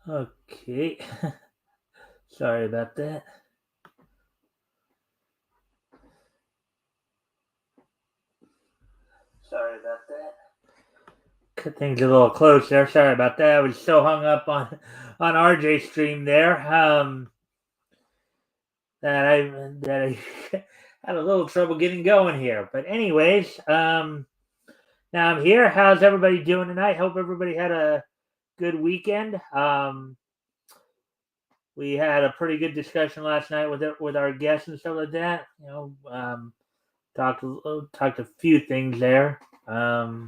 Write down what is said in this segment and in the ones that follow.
Okay. Sorry about that. Sorry about that. Cut things a little close there. Sorry about that. I was so hung up on RJ's stream there. That I had a little trouble getting going here. But anyways, now I'm here. How's everybody doing tonight? Hope everybody had a good weekend. We had a pretty good discussion last night with our guests and stuff like that. Talked a few things there. I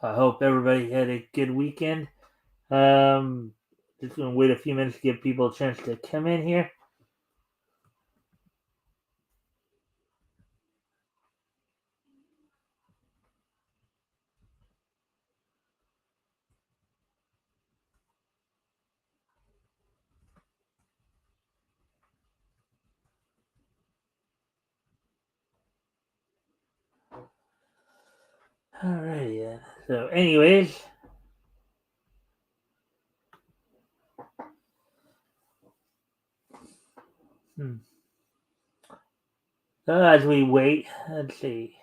hope everybody had a good weekend. Just gonna wait a few minutes to give people a chance to come in here. Alrighty then. So, anyways, so as we wait, let's see.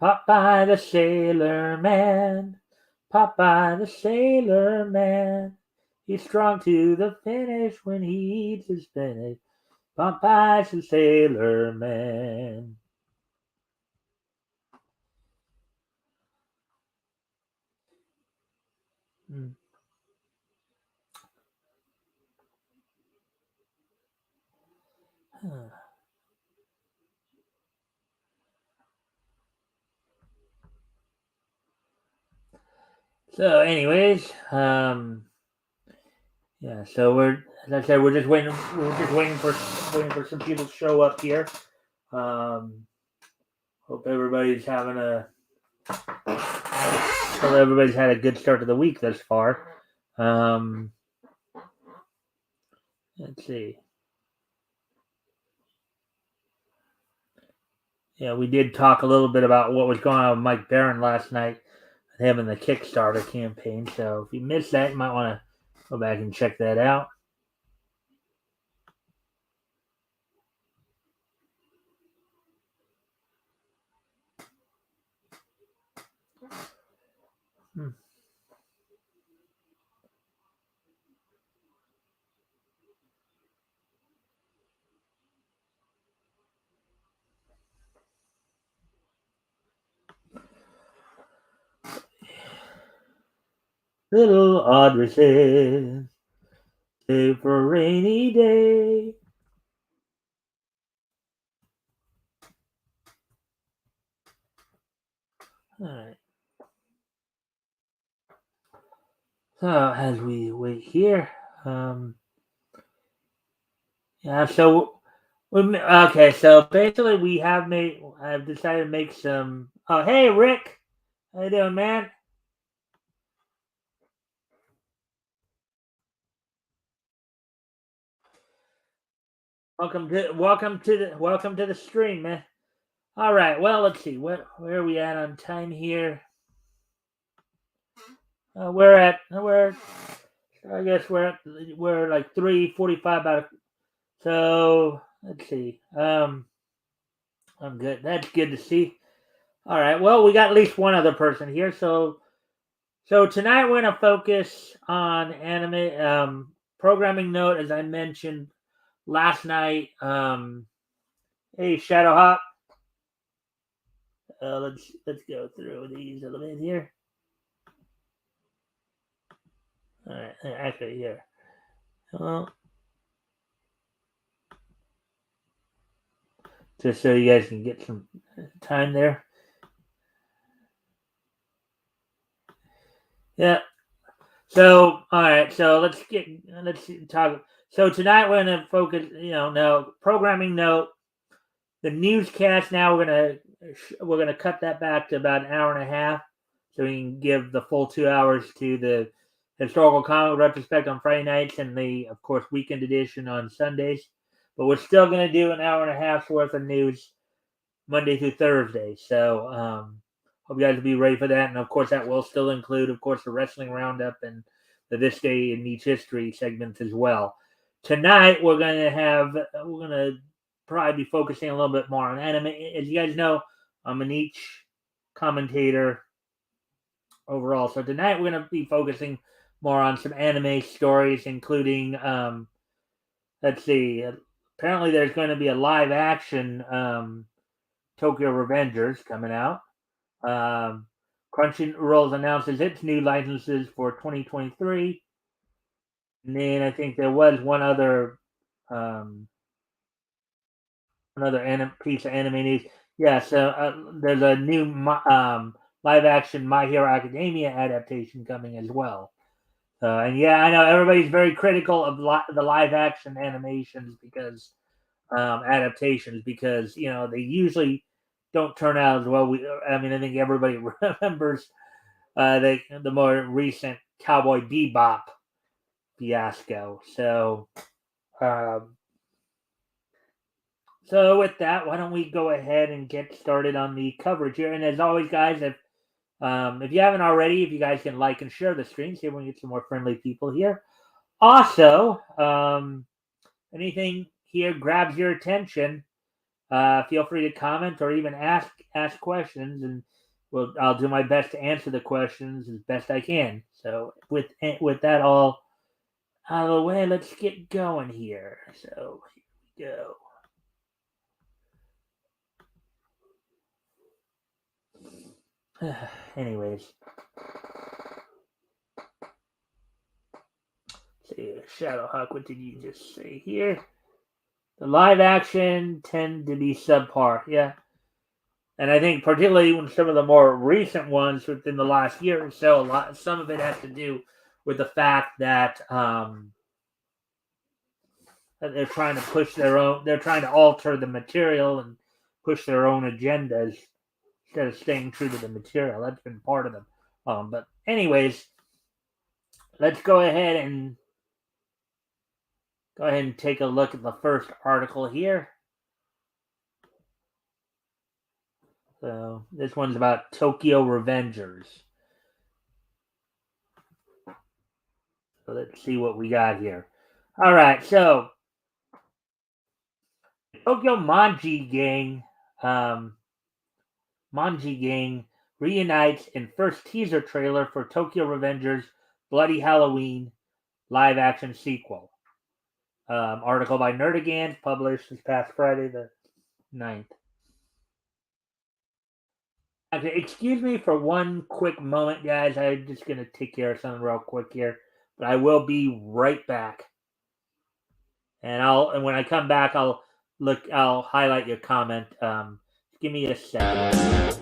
Popeye the Sailor Man, Popeye the Sailor Man. He's strong to the finish when he eats his spinach. Popeye's the Sailor Man. Hmm. Huh. So, anyways, yeah. So as I said, we're just waiting. We're just waiting for some people to show up here. Um, hope everybody's having a. Hope everybody's had a good start to the week thus far. Let's see. Yeah, we did talk a little bit about what was going on with Mike Barron last night, him and the Kickstarter campaign. So if you missed that, you might want to go back and check that out. Hmm. Little addresses, save for a rainy day. All right. So as we wait here, yeah. So okay. So basically, we have made. I've decided to make some. Oh, hey, Rick, how you doing, man? Welcome to the stream, man. All right. Well, let's see. Where are we at on time here? We're I guess we're like 3:45 about. So let's see. I'm good. That's good to see. All right. Well, we got at least one other person here. So tonight we're gonna focus on anime. Programming note, as I mentioned last night. Hey, Shadowhawk. Let's go through these a little bit here. All right. Actually, here. Well, just so you guys can get some time there. Yeah. So, all right. So let's talk. So tonight we're gonna focus. Now programming note. The newscast. Now we're gonna cut that back to about an hour and a half, so we can give the full 2 hours to the historical comic retrospect on Friday nights and the, of course, weekend edition on Sundays. But we're still gonna do an hour and a half's worth of news Monday through Thursday. So hope you guys will be ready for that. And of course, that will still include, of course, the wrestling roundup and the This Day in Each History segments as well. Tonight, we're gonna probably be focusing a little bit more on anime. As you guys know, I'm an each commentator overall. So tonight, we're gonna be focusing more on some anime stories, including let's see. Apparently, there's going to be a live action Tokyo Revengers coming out. Um, Crunchyroll announces its new licenses for 2023. And then I think there was um, another piece of anime news. Yeah, so there's a new live action My Hero Academia adaptation coming as well. And yeah, I know everybody's very critical of the live action animations because adaptations because they usually don't turn out as well. I mean, I think everybody remembers the more recent Cowboy Bebop fiasco. Um, so with that, why don't we go ahead and get started on the coverage here? And as always, guys, if you haven't already, if you guys can like and share the stream, see if we can get some more friendly people here. Also, anything here grabs your attention, feel free to comment or even ask questions, and I'll do my best to answer the questions as best I can. So with that all out of the way, let's get going here. So here we go. Anyways, see, Shadowhawk, what did you just say here? The live action tend to be subpar, yeah. And I think particularly when some of the more recent ones within the last year or so, some of it has to do with the fact that they're trying to push they're trying to alter the material and push their own agendas instead of staying true to the material. That's been part of them. But anyways, let's go ahead and take a look at the first article here. So this one's about Tokyo Revengers. So let's see what we got here. All right, so Tokyo Manji Gang reunites in first teaser trailer for Tokyo Revengers Bloody Halloween live action sequel. Article by Nerdigans, published this past Friday the 9th. Okay, excuse me for one quick moment, guys. I'm just going to take care of something real quick here. But I will be right back. And when I come back, I'll highlight your comment. Give me a second.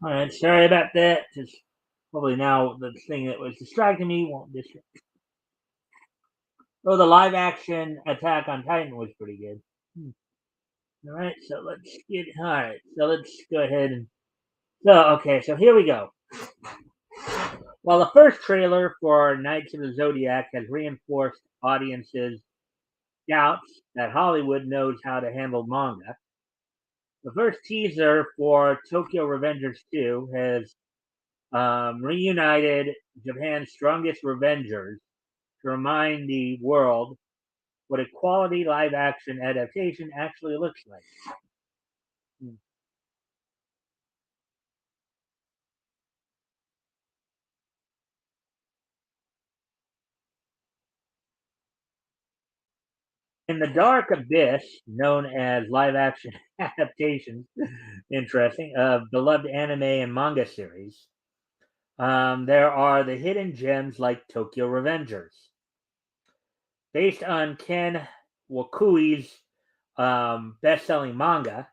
All right, sorry about that. Just probably now the thing that was distracting me won't distract. Oh, the live action Attack on Titan was pretty good. All right, so let's go ahead and so here we go. While the first trailer for Knights of the Zodiac has reinforced audiences' doubts that Hollywood knows how to handle manga, the first teaser for Tokyo Revengers 2 has reunited Japan's strongest Revengers to remind the world what a quality live-action adaptation actually looks like. In the dark abyss, known as live action adaptations, interesting, of beloved anime and manga series, there are the hidden gems like Tokyo Revengers. Based on Ken Wakui's best selling manga,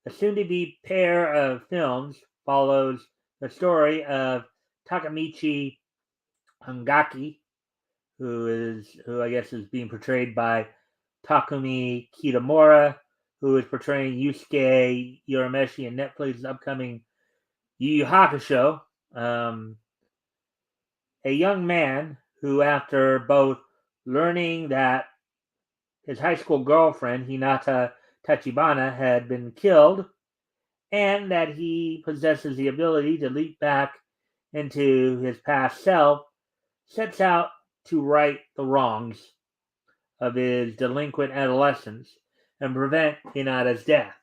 the soon to be pair of films follows the story of Takamichi Hangaki, who I guess is being portrayed by Takumi Kitamura, who is portraying Yusuke Urameshi in Netflix's upcoming Yu Yu Hakusho. Um, a young man who, after both learning that his high school girlfriend, Hinata Tachibana, had been killed, and that he possesses the ability to leap back into his past self, sets out to right the wrongs of his delinquent adolescence and prevent Hinata's death.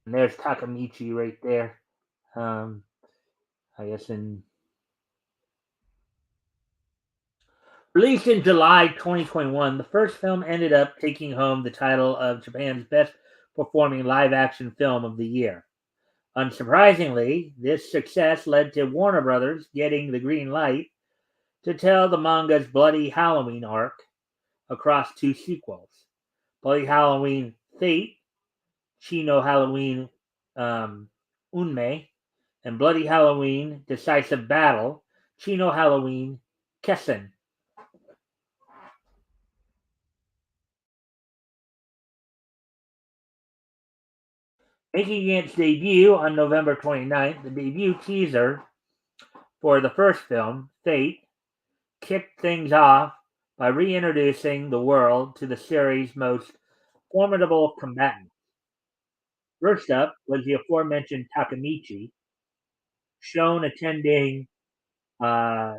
And there's Takamichi right there. Um, I guess in Released in July 2021, the first film ended up taking home the title of Japan's best performing live action film of the year. Unsurprisingly, this success led to Warner Brothers getting the green light to tell the manga's Bloody Halloween arc across two sequels: Bloody Halloween Fate, Chino Halloween Unmei, and Bloody Halloween Decisive Battle, Chino Halloween Kessen. Making its debut on November 29th, the debut teaser for the first film, Fate, kicked things off by reintroducing the world to the series' most formidable combatant. First up was the aforementioned Takamichi, shown attending uh,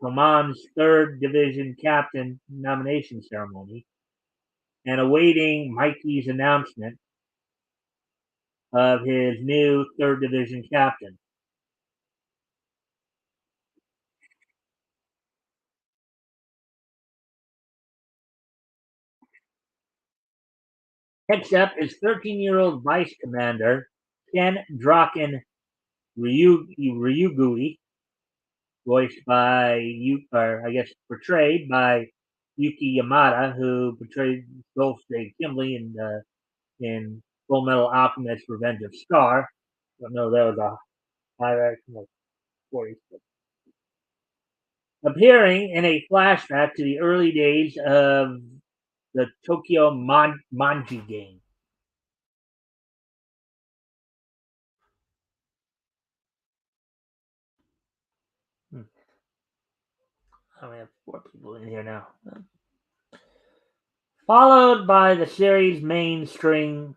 Toman's third division captain nomination ceremony and awaiting Mikey's announcement of his new third division captain. Next up is 13-year-old Vice Commander Ken Draken Ryugui, voiced by, or I guess portrayed by Yuki Yamada, who portrayed Goldstate Kimberly in Full Metal Alchemist Revenge of Scar. I don't know, that was a live action of 40s. Appearing in a flashback to the early days of the Tokyo Manji game. Hmm. I only have four people in here now. Followed by the series' main string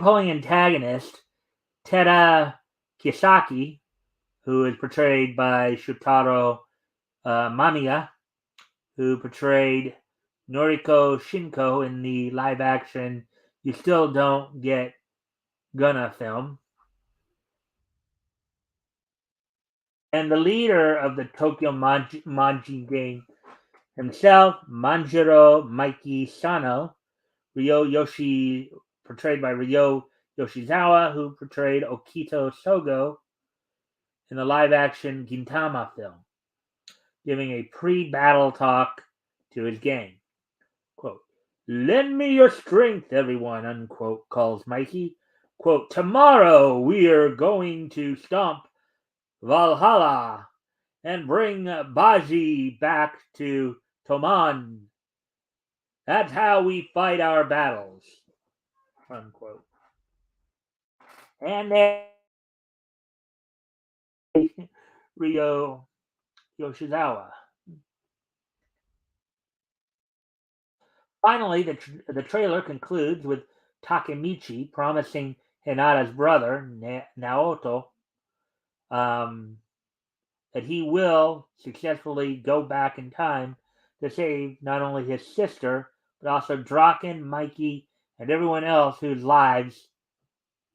pulling antagonist Teda Kisaki, who is portrayed by Shutaro Mamiya, who portrayed Noriko Shinko in the live action You Still Don't Get Gonna film, and the leader of the Tokyo Manji gang himself, Manjiro Mikey Sano, Ryo Yoshi, portrayed by Ryo Yoshizawa, who portrayed Okito Sogo in the live action Gintama film, giving a pre battle talk to his gang. Quote, "Lend me your strength, everyone," unquote, calls Mikey. Quote, "Tomorrow we are going to stomp Valhalla and bring Baji back to Toman. That's how we fight our battles," unquote. And then Ryo Yoshizawa. Finally, the trailer concludes with Takemichi promising Hinata's brother, Naoto, um, that he will successfully go back in time to save not only his sister, but also Draken, Mikey, and everyone else whose lives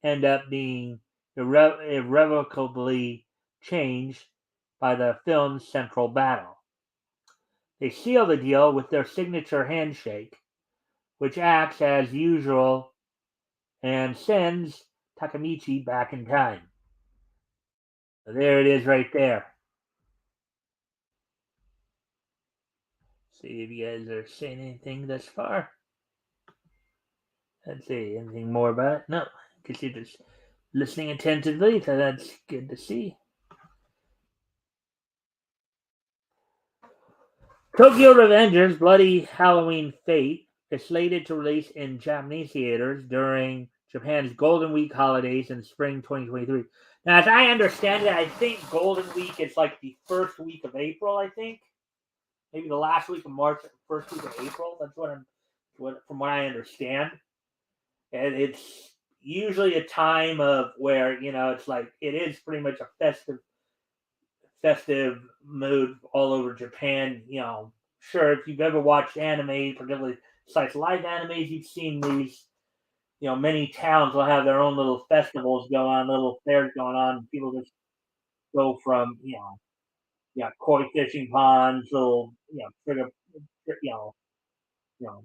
end up being irrevocably changed by the film's central battle. They seal the deal with their signature handshake, which acts as usual and sends Takamichi back in time. So there it is right there. See if you guys are saying anything thus far. Let's see, anything more about it? No, because you're just listening attentively, so that's good to see. Tokyo Revengeers Bloody Halloween Fate is slated to release in Japanese theaters during Japan's Golden Week holidays in spring 2023. Now, as I understand it, I think Golden Week is like the first week of April, I think. Maybe the last week of March, first week of April. That's from what I understand. And it's usually a time of where, it's like, it is pretty much a festive mood all over Japan. Sure, if you've ever watched anime, particularly slice live animes, you've seen these. Many towns will have their own little festivals going on, little fairs going on. And people just go from koi fishing ponds, little you know,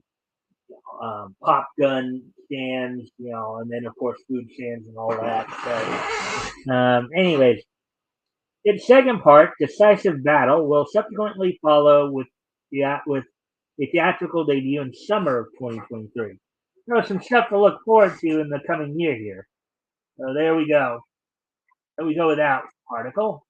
pop gun stands, and then of course food stands and all that. So, anyways, its second part, Decisive Battle, will subsequently follow with a theatrical debut in summer of 2023. Some stuff to look forward to in the coming year here. So there we go. There we go with that article.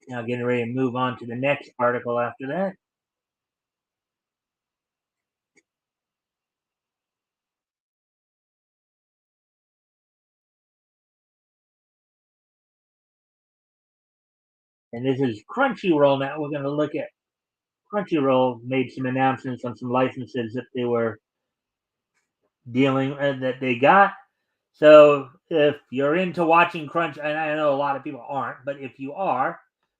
Now getting ready to move on to the next article after that. And this is Crunchyroll now. We're going to look at Crunchyroll made some announcements on some licenses that they were dealing that they got. So if you're into watching Crunch, and I know a lot of people aren't, but if you are,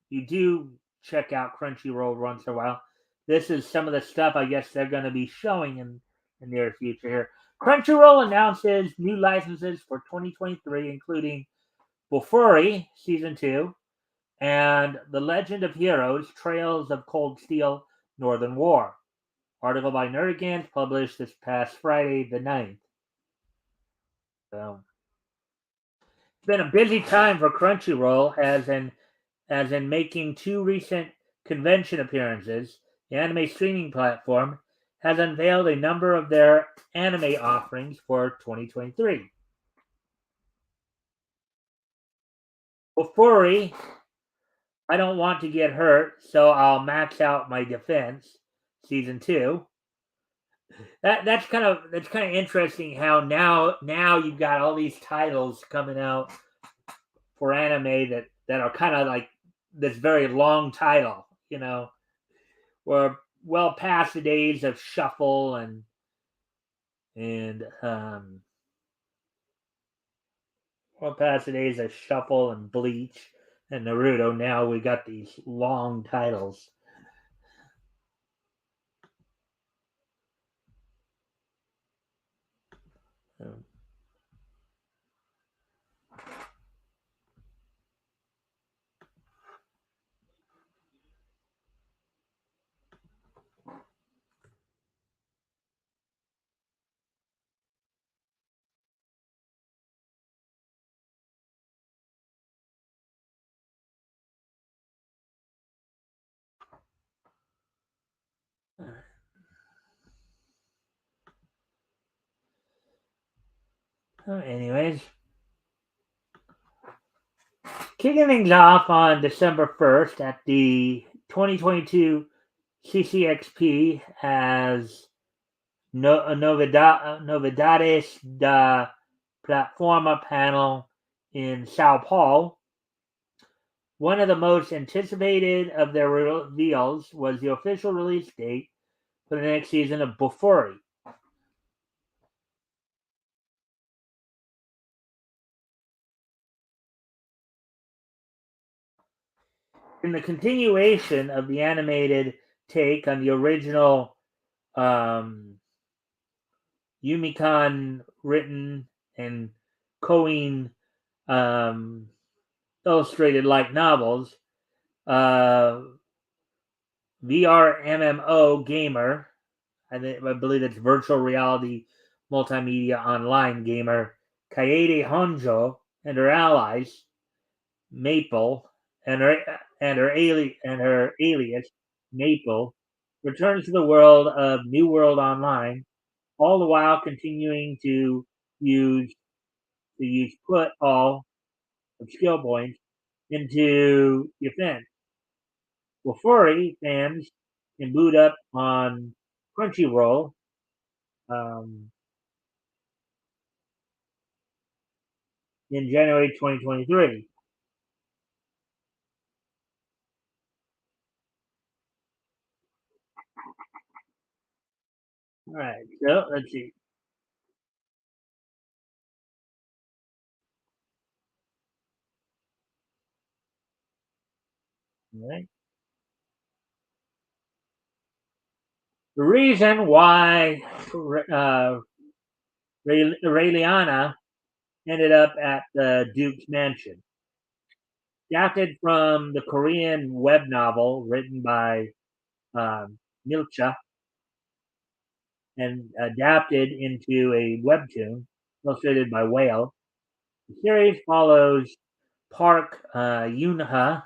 you do check out Crunchyroll once in a while. This is some of the stuff I guess they're going to be showing in the near future here. Crunchyroll announces new licenses for 2023, including Bofuri Season 2 and The Legend of Heroes Trails of Cold Steel Northern War. Article by Nerdigans published this past Friday the 9th. So it's been a busy time for Crunchyroll as in making two recent convention appearances. The anime streaming platform has unveiled a number of their anime offerings for 2023. Bofuri, I Don't Want to Get Hurt, so I'll max out my defense, Season 2. That's kind of interesting how now you've got all these titles coming out for anime that are kind of like this very long title, we're well past the days of Shuffle and well past the days of Shuffle and Bleach and Naruto. Now we got these long titles. Anyways, kicking things off on December 1st at the 2022 CCXP as Novedades da Plataforma panel in Sao Paulo. One of the most anticipated of their reveals was the official release date for the next season of Bofuri. In the continuation of the animated take on the original Yumikon written and Korean um, illustrated light novels. Uh, VR MMO gamer, I believe it's virtual reality multimedia online gamer Kaede Honjo and her allies Maple and her alias Maple returns to the world of New World Online, all the while continuing use use put all of skill points into defense. Well, furry fans can boot up on Crunchyroll um, in January 2023. All right, so let's see. All right. The reason why Rayliana ended up at the Duke's mansion, adapted from the Korean web novel written by Milcha and adapted into a webtoon illustrated by Whale. The series follows Park Yunha,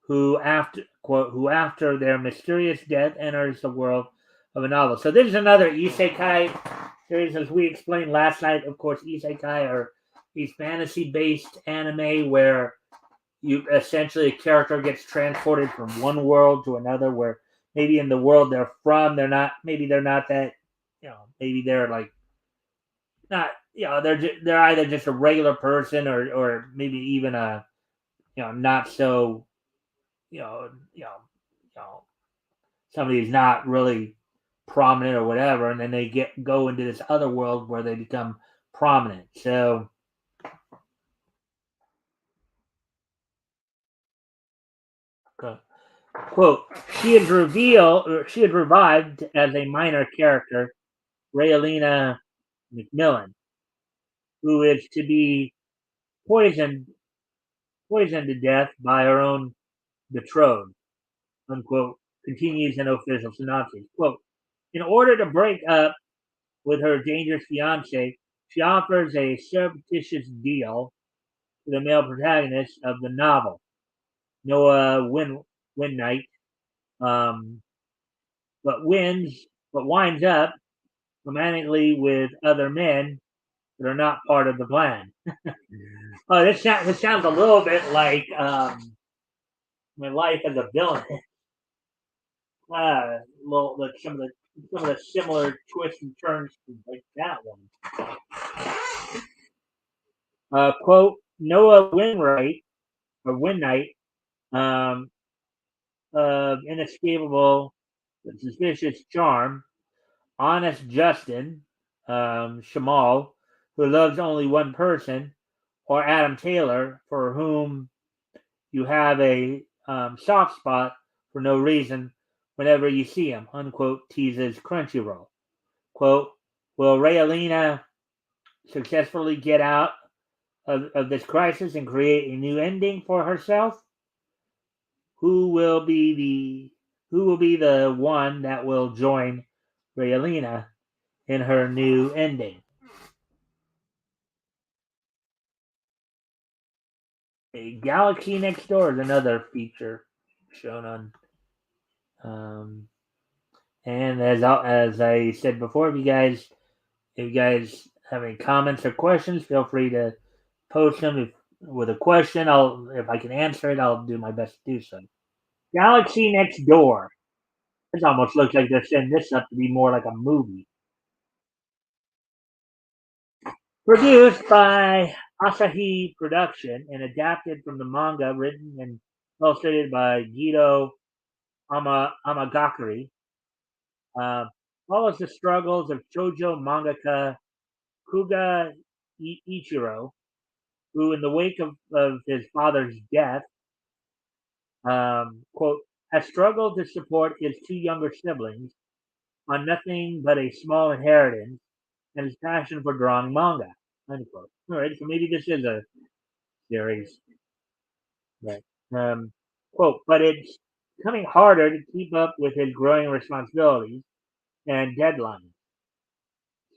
who after their mysterious death enters the world of a novel. So this is another isekai series, as we explained last night. Of course, isekai are these fantasy-based anime where you essentially a character gets transported from one world to another, where maybe in the world they're from, they're not that, maybe they're like not, they're either just a regular person or maybe even a, not so, you know, somebody who's not really prominent or whatever, and then they go into this other world where they become prominent. So, uh, quote, she had revived as a minor character, Rayalina McMillan, who is to be poisoned poisoned to death by her own betrothed, unquote, continues an official synopsis. Quote, in order to break up with her dangerous fiance, she offers a surreptitious deal to the male protagonist of the novel, Noah Winnight, um, but winds up romantically with other men that are not part of the plan. Oh, this sounds a little bit like my life as a villain. Like some of the similar twists and turns like that one. Quote Noah Winnight, um, inescapable suspicious charm, honest Justin, Shamal, who loves only one person, or Adam Taylor, for whom you have a soft spot for no reason whenever you see him, unquote, teases Crunchyroll. Quote, will Rayalina successfully get out of this crisis and create a new ending for herself? Who will be the one that will join Rayalina in her new ending? A Galaxy Next Door is another feature shown on. Um, and as I said before, if you guys have any comments or questions, feel free to post them. With a question, if I can answer it, I'll do my best to do so. Galaxy Next Door. This almost looks like they're setting this up to be more like a movie. Produced by Asahi Production and adapted from the manga written and illustrated by Guido Amagakari, uh, follows the struggles of shoujo mangaka Kuga Ichiro, who, in the wake of his father's death, quote, has struggled to support his two younger siblings on nothing but a small inheritance and his passion for drawing manga. unquote. All right, so maybe this is a series. Right. Um, quote, but it's becoming harder to keep up with his growing responsibilities and deadlines,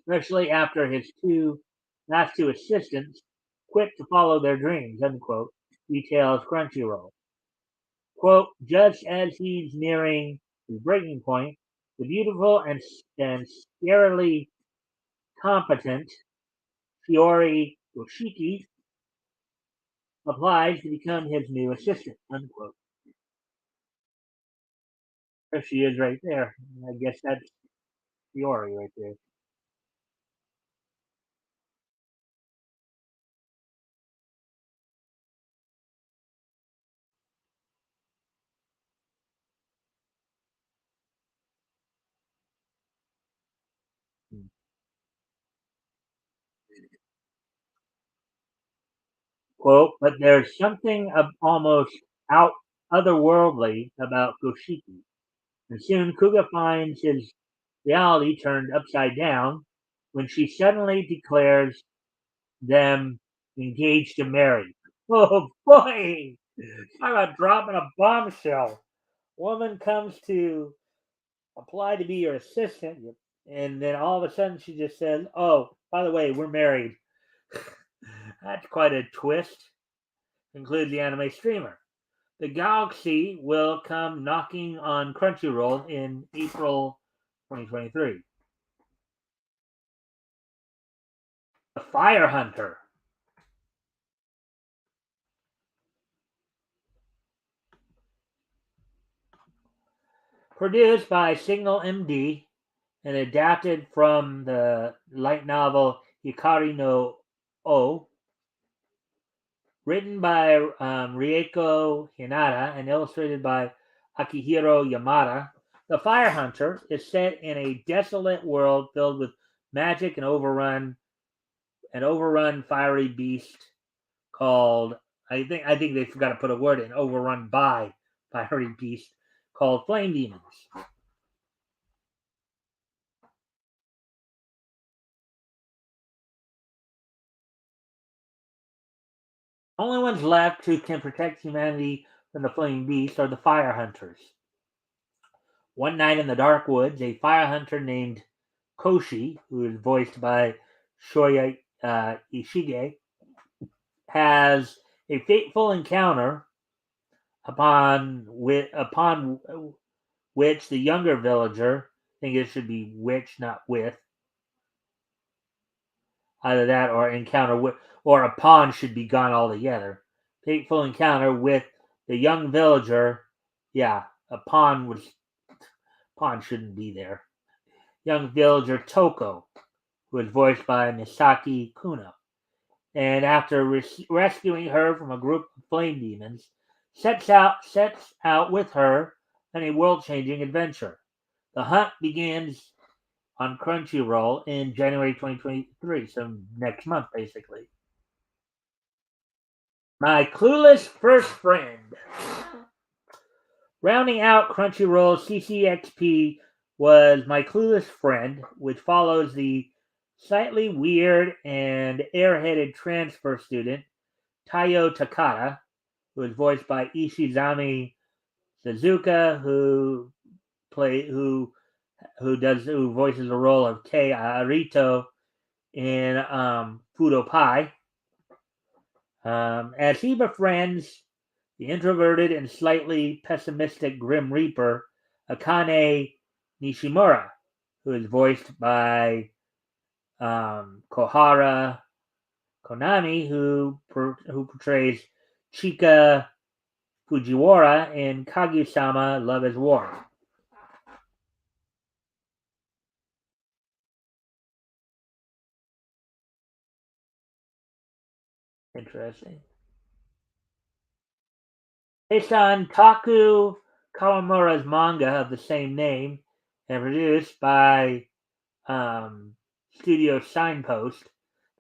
especially after his last two assistants quit to follow their dreams, unquote, details Crunchyroll. Quote, just as he's nearing his breaking point, the beautiful and scarily competent Shiori Yoshiki applies to become his new assistant, unquote. There she is right there. I guess that's Shiori right there. Quote, but there's something almost out otherworldly about Goshiki. And soon Kuga finds his reality turned upside down when she suddenly declares them engaged to marry. Oh boy! Talk about dropping a bombshell. Woman comes to apply to be your assistant, and then all of a sudden she just says, "Oh, by the way, we're married." That's quite a twist, concludes the anime streamer. The Galaxy will come knocking on Crunchyroll in April 2023. The Fire Hunter. Produced by Signal MD and adapted from the light novel Hikari no O, written by Rieko Hinata and illustrated by Akihiro Yamada. The Fire Hunter is set in a desolate world filled with magic and overrun fiery beast called I think they forgot to put a word in overrun by fiery beast called flame demons. Only ones left who can protect humanity from the flame beast are the fire hunters. One night in the dark woods, a fire hunter named Koshi, who is voiced by Shoya Ishige, has a fateful encounter upon which the younger villager, I think it should be which, not with, either that or encounter with, or upon should be gone altogether. Fateful encounter with the young villager. Yeah, upon shouldn't be there. Young villager Toko, who is voiced by Misaki Kuno, and after rescuing her from a group of flame demons, sets out with her on a world-changing adventure. The hunt begins on Crunchyroll in January 2023, so next month, basically. My Clueless First Friend. Rounding out Crunchyroll CCXP was My Clueless Friend, which follows the slightly weird and airheaded transfer student Taiyo Takada, who is voiced by Ishizami Suzuka, who voices the role of Kei Arito in Fudo Pai. As he befriends the introverted and slightly pessimistic Grim Reaper, Akane Nishimura, who is voiced by Kohara Konami, who portrays Chika Fujiwara in Kaguya-sama Love is War. Interesting. Based on Taku Kawamura's manga of the same name and produced by Studio Signpost,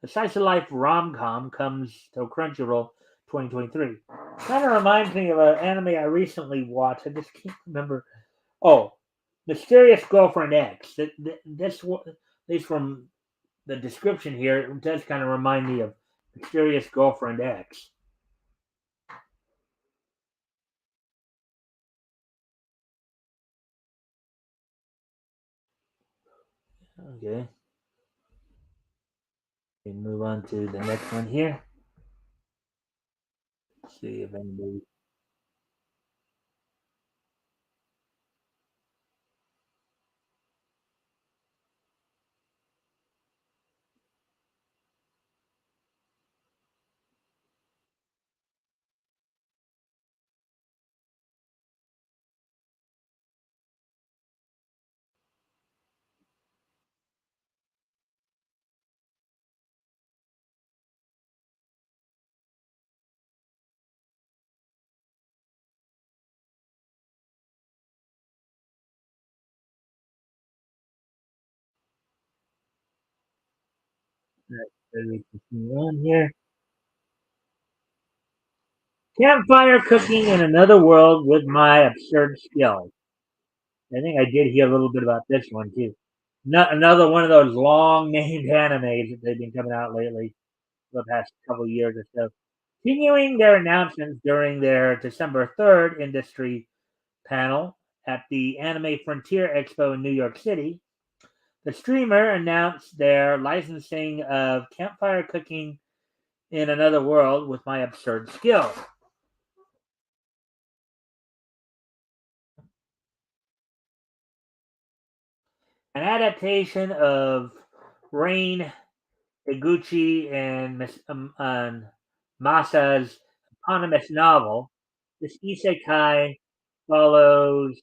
the slice of life rom com comes to Crunchyroll 2023. Kind of reminds me of an anime I recently watched. I just can't remember. Oh, Mysterious Girlfriend X. This from the description here it does kind of remind me of Mysterious Girlfriend X. Okay, we move on to the next one here. Let's see if anybody. Let's continue on here. Campfire cooking in another world with my absurd skills. I think I did hear a little bit about this one too. Another one of those long named animes that they've been coming out lately for the past couple of years or so. Continuing their announcements during their December 3rd industry panel at the Anime Frontier Expo in New York City, the streamer announced their licensing of Campfire Cooking in Another World with My Absurd Skills. An adaptation of Rain Higuchi and Masa's eponymous novel, this isekai follows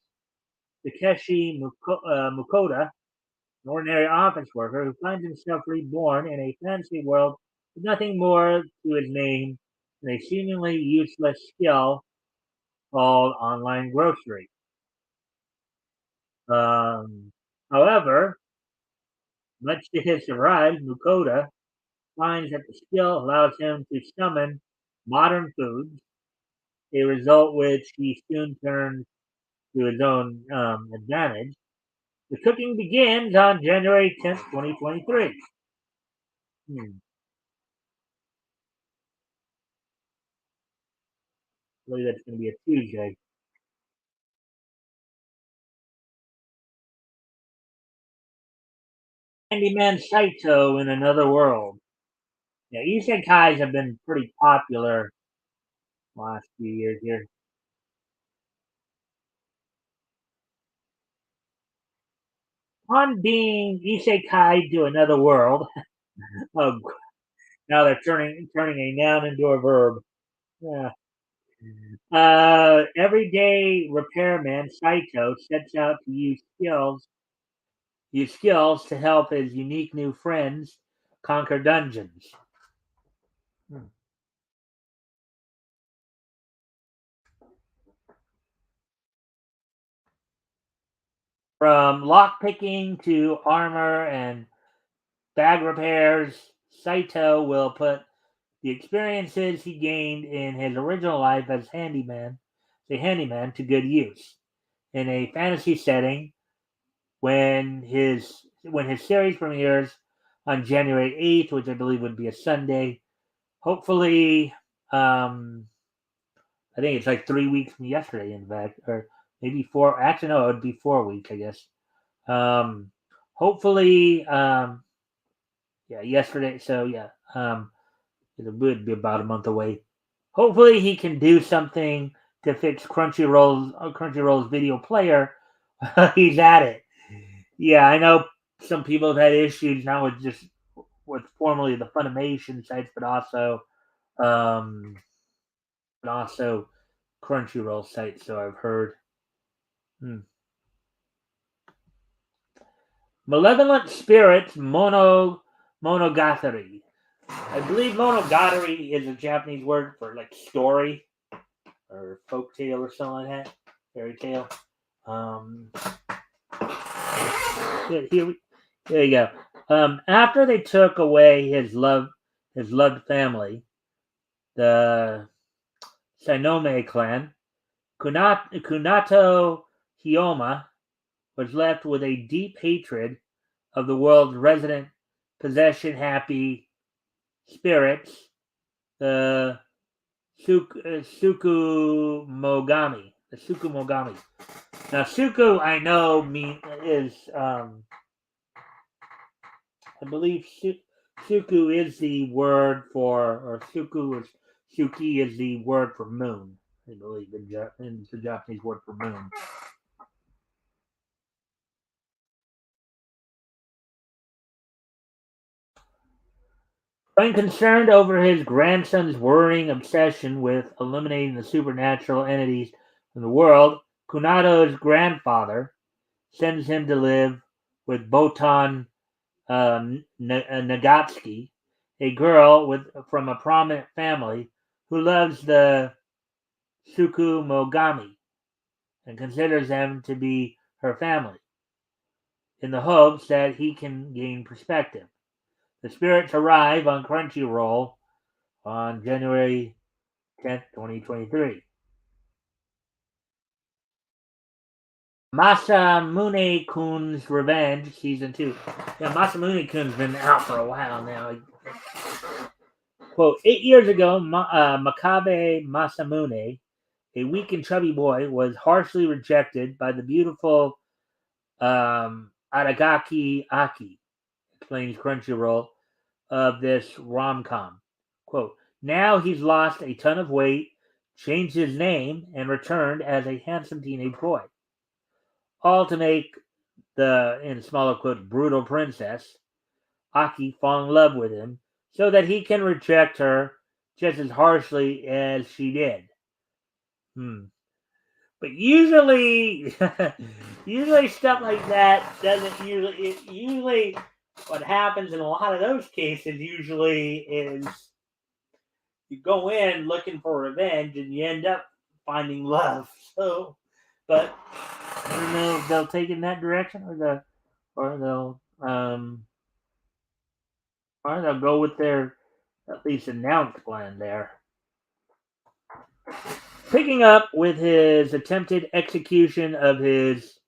Mukoda, an ordinary office worker who finds himself reborn in a fantasy world with nothing more to his name than a seemingly useless skill called online grocery. Um, However, much to his surprise, Mukoda finds that the skill allows him to summon modern foods, a result which he soon turns to his own advantage. The cooking begins on January 10th, 2023. I believe that's going to be a Tuesday. Handyman Saito in Another World. Yeah, isekais have been pretty popular last few years here. On being isekai to another world, oh, now they're turning a noun into a verb. Yeah. Everyday repairman Saito sets out to use skills to help his unique new friends conquer dungeons. Hmm. From lockpicking to armor and bag repairs, Saito will put the experiences he gained in his original life as handyman to good use. In a fantasy setting, when his series premieres on January 8th, which I believe would be a Sunday. Hopefully, I think it's like 3 weeks from yesterday, in fact, or maybe four. Actually, no, it would be 4 weeks, I guess. Um, Hopefully, yeah, yesterday. So yeah, it would be about a month away. Hopefully, he can do something to fix Crunchyroll's video player. He's at it. Yeah, I know some people have had issues now with formerly the Funimation sites, um, but also Crunchyroll sites. So I've heard. Hmm. Malevolent Spirits Monogatari. I believe Monogatari is a Japanese word for like story or folk tale or something like that. Fairy tale. Um, here you go. After they took away his loved family, the Sanome clan, Kunato Hiyoma was left with a deep hatred of the world's resident possession happy spirits, the Sukumogami. The Sukumogami. Now, Suku, I know, is I believe Suku is the word for, or Suki is the word for moon. I believe in the Japanese word for moon. When concerned over his grandson's worrying obsession with eliminating the supernatural entities from the world, Kunado's grandfather sends him to live with Botan Nagatsuki, a girl from a prominent family who loves the Sukumogami and considers them to be her family, in the hopes that he can gain perspective. The spirits arrive on Crunchyroll on January 10th, 2023. Masamune Kun's Revenge, Season 2. Yeah, Masamune Kun's been out for a while now. Quote, 8 years ago, Makabe Masamune, a weak and chubby boy, was harshly rejected by the beautiful Aragaki Aki, explains Crunchyroll of this rom-com. Quote, now he's lost a ton of weight, changed his name, and returned as a handsome teenage boy. All to make the, in smaller quotes, brutal princess, Aki, fall in love with him so that he can reject her just as harshly as she did. But usually, usually stuff like that doesn't usually. Usually, what happens in a lot of those cases usually is you go in looking for revenge and you end up finding love. So, but I don't know if they'll take it in that direction or they'll go with their at least announced plan there. Picking up with his attempted execution of his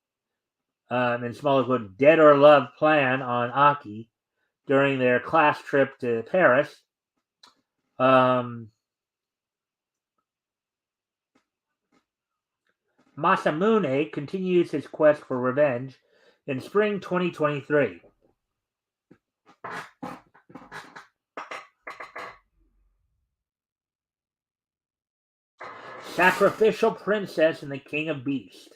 in smaller quotes, dead or love plan on Aki during their class trip to Paris. Masamune continues his quest for revenge in spring 2023. Sacrificial Princess and the King of Beasts.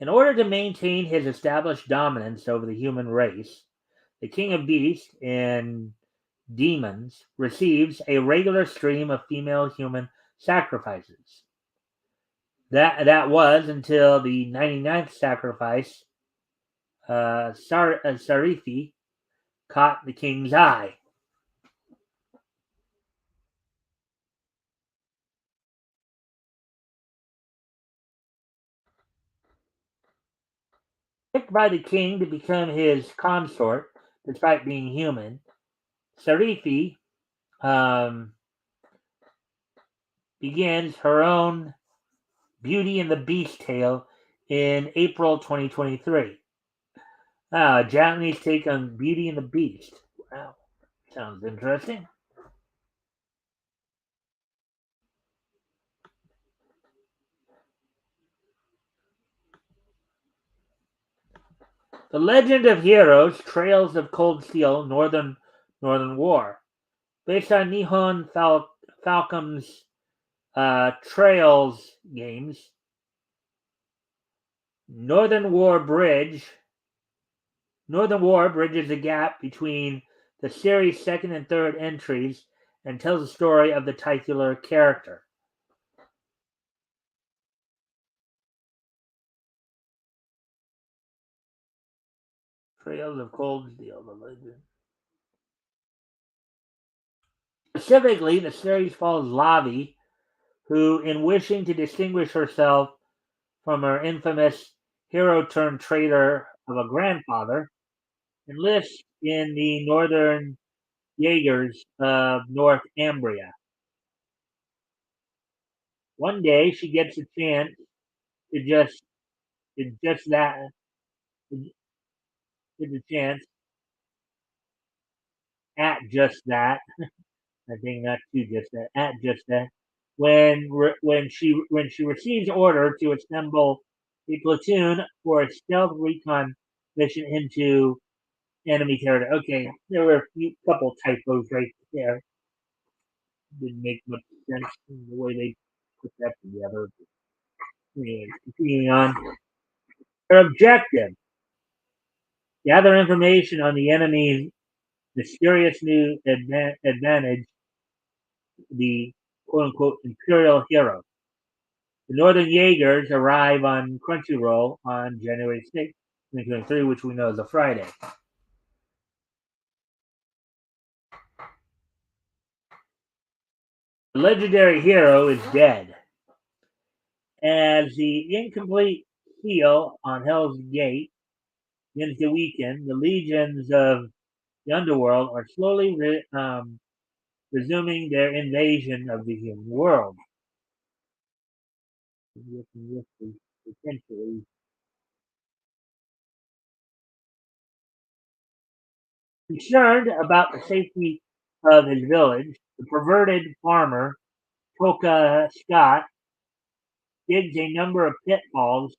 In order to maintain his established dominance over the human race, the King of Beasts in Demons receives a regular stream of female human sacrifices. That was until the 99th sacrifice, Sarifi, caught the king's eye. Picked by the king to become his consort, despite being human, Sarifi begins her own Beauty and the Beast tale in April 2023. A Japanese take on Beauty and the Beast. Wow, sounds interesting. The Legend of Heroes: Trails of Cold Steel, Northern War, based on Nihon Falcom's Trails games. Northern War bridges the gap between the series' second and third entries and tells the story of the titular character. Trails of Cold Steel, the legend. Specifically, the series follows Lavi, who, in wishing to distinguish herself from her infamous hero-turned-traitor of a grandfather, enlists in the Northern Jaegers of North Ambria. One day, she gets a chance to just that, to get the chance at just that. I think not to just that. At just that. When she receives order to assemble a platoon for a stealth recon mission into enemy territory. Okay, there were a couple typos right there. Didn't make much sense in the way they put that together. Anyways, continuing on. Her objective: gather information on the enemy's mysterious new advantage, the quote unquote Imperial hero. The Northern Jaegers arrive on Crunchyroll on January 6th, 2023, which we know is a Friday. The legendary hero is dead. As the incomplete heel on Hell's Gate begins to weaken, the legions of the underworld are slowly resuming their invasion of the human world. Potentially concerned about the safety of his village, the perverted farmer Polka Scott digs a number of pitfalls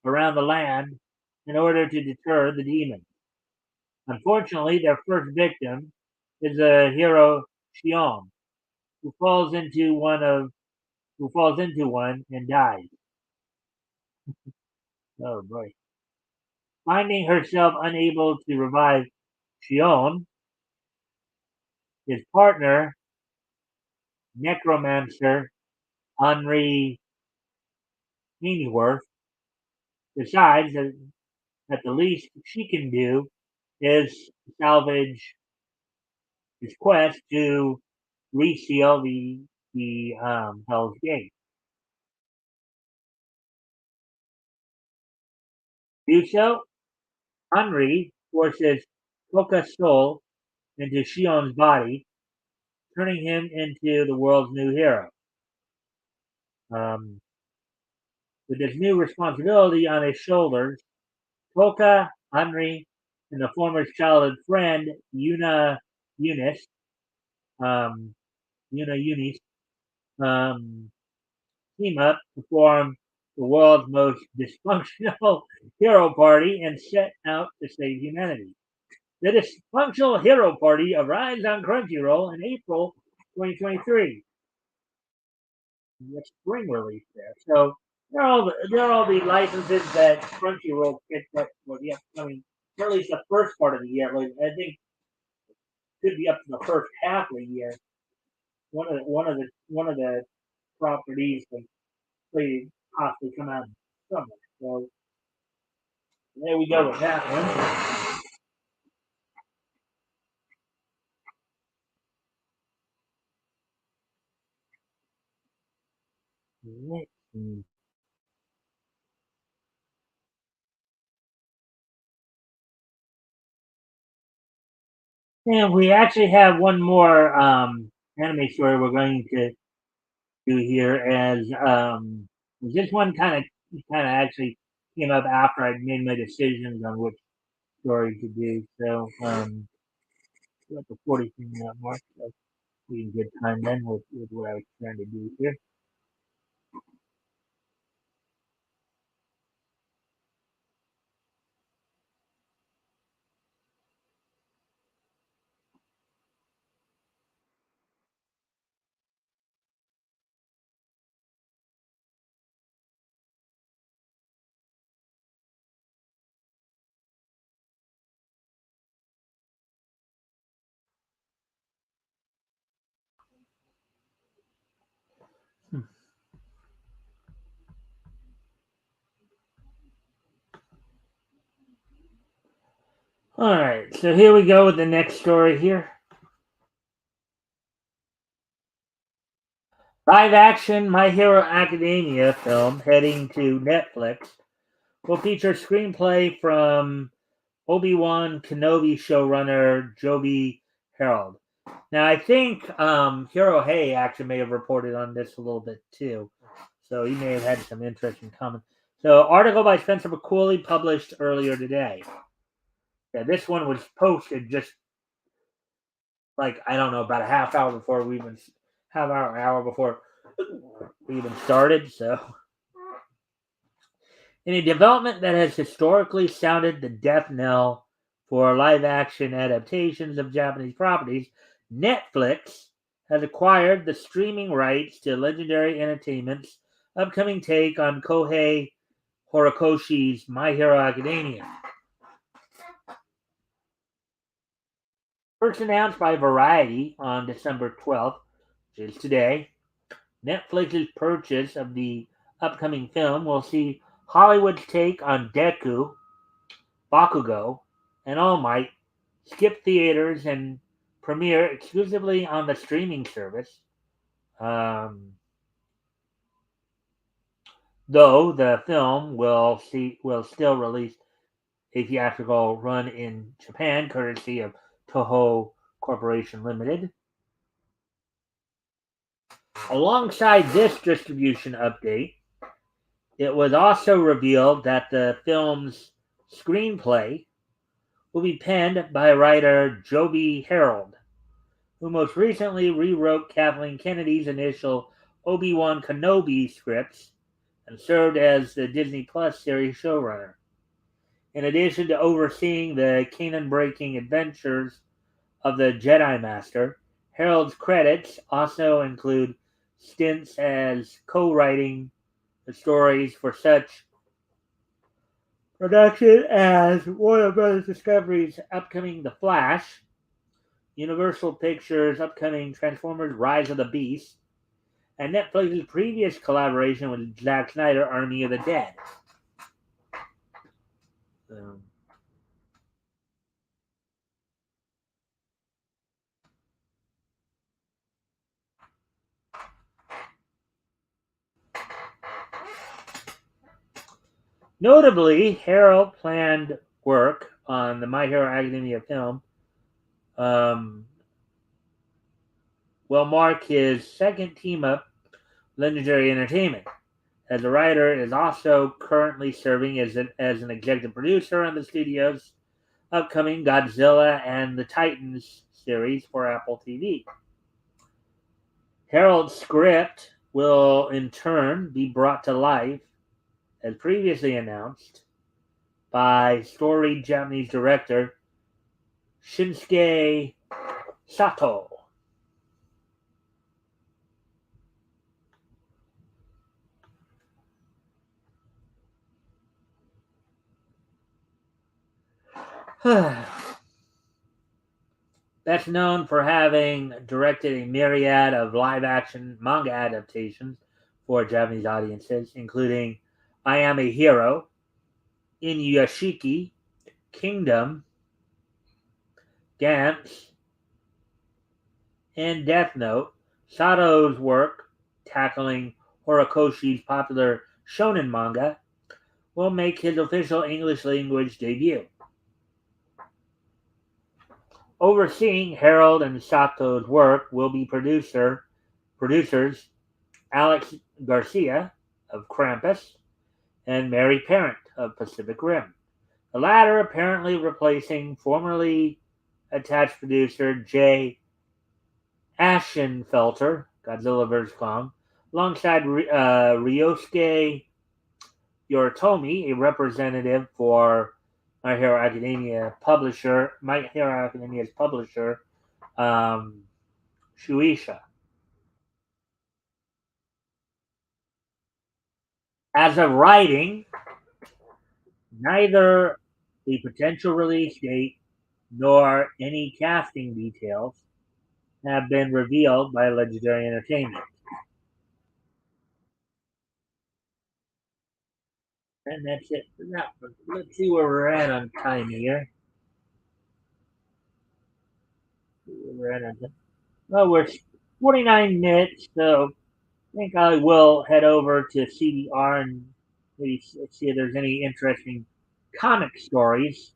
around the land in order to deter the demons. Unfortunately, their first victim is the hero Shion, who falls into one and dies. Oh boy. Finding herself unable to revive Shion, his partner, necromancer Henry Ainsworth, decides that the least she can do is salvage his quest to reseal the Hell's Gate. To do so, Henry forces Polka's soul into Shion's body, turning him into the world's new hero. Um, with this new responsibility on his shoulders, Polka, Henry, and the former childhood friend Eunice, um, Eunice, um, team up to form the world's most dysfunctional hero party and set out to save humanity. The Dysfunctional Hero Party arrives on Crunchyroll in April 2023. The spring release there. So they're all the licenses that Crunchyroll picked up for the upcoming, or at least the first part of the year. Like, I think could be up to the first half of the year. One of the properties that could possibly come out in summer. So there we go with that one. And we actually have one more anime story we're going to do here. As this one kind of actually came up after I made my decisions on which story to do. So we're at the 43-minute mark. So we can good time then with what I was trying to do here. Hmm. All right, so here we go with the next story here. Live action My Hero Academia film heading to Netflix will feature screenplay from Obi-Wan Kenobi showrunner Joby Harold. Now, I think Hiro Hay actually may have reported on this a little bit too, so he may have had some interesting comments. So, article by Spencer McCooley published earlier today. Yeah, this one was posted just like I don't know, about a half hour before we even hour before we even started. So, in a development that has historically sounded the death knell for live action adaptations of Japanese properties, Netflix has acquired the streaming rights to Legendary Entertainment's upcoming take on Kohei Horikoshi's My Hero Academia. First announced by Variety on December 12th, which is today, Netflix's purchase of the upcoming film will see Hollywood's take on Deku, Bakugo, and All Might skip theaters and premiere exclusively on the streaming service. Um, though the film will still release a theatrical run in Japan, courtesy of Toho Corporation Limited. Alongside this distribution update, it was also revealed that the film's screenplay will be penned by writer Joby Harold, who most recently rewrote Kathleen Kennedy's initial Obi-Wan Kenobi scripts and served as the Disney Plus series showrunner. In addition to overseeing the canon-breaking adventures of the Jedi Master, Harold's credits also include stints as co-writing the stories for such production as Warner Bros. Discovery's upcoming The Flash, Universal Pictures' upcoming Transformers Rise of the Beast, and Netflix's previous collaboration with Zack Snyder, Army of the Dead. Um, Notably, Harold planned work on the My Hero Academia film um, will mark his second team up Legendary Entertainment. As a writer, is also currently serving as an executive producer on the studio's upcoming Godzilla and the Titans series for Apple TV. Harold's script will in turn be brought to life, as previously announced, by storied Japanese director Shinsuke Sato. Best known for having directed a myriad of live action manga adaptations for Japanese audiences, including I Am a Hero, Inuyashiki, Kingdom, Gantz, and Death Note. Sato's work tackling Horikoshi's popular shonen manga will make his official English language debut. Overseeing Harold and Sato's work will be producers Alex Garcia of Krampus and Mary Parent of Pacific Rim. The latter apparently replacing formerly attached producer Jay Ashenfelter, Godzilla vs. Kong, alongside Ryosuke Yoritomi, a representative for My Hero Academia's publisher, um, Shueisha. As of writing, neither the potential release date nor any casting details have been revealed by Legendary Entertainment. And that's it for that one. Let's see where we're at on time here. We're at well, we're 49 minutes, so I think I will head over to CDR and maybe see if there's any interesting comic stories.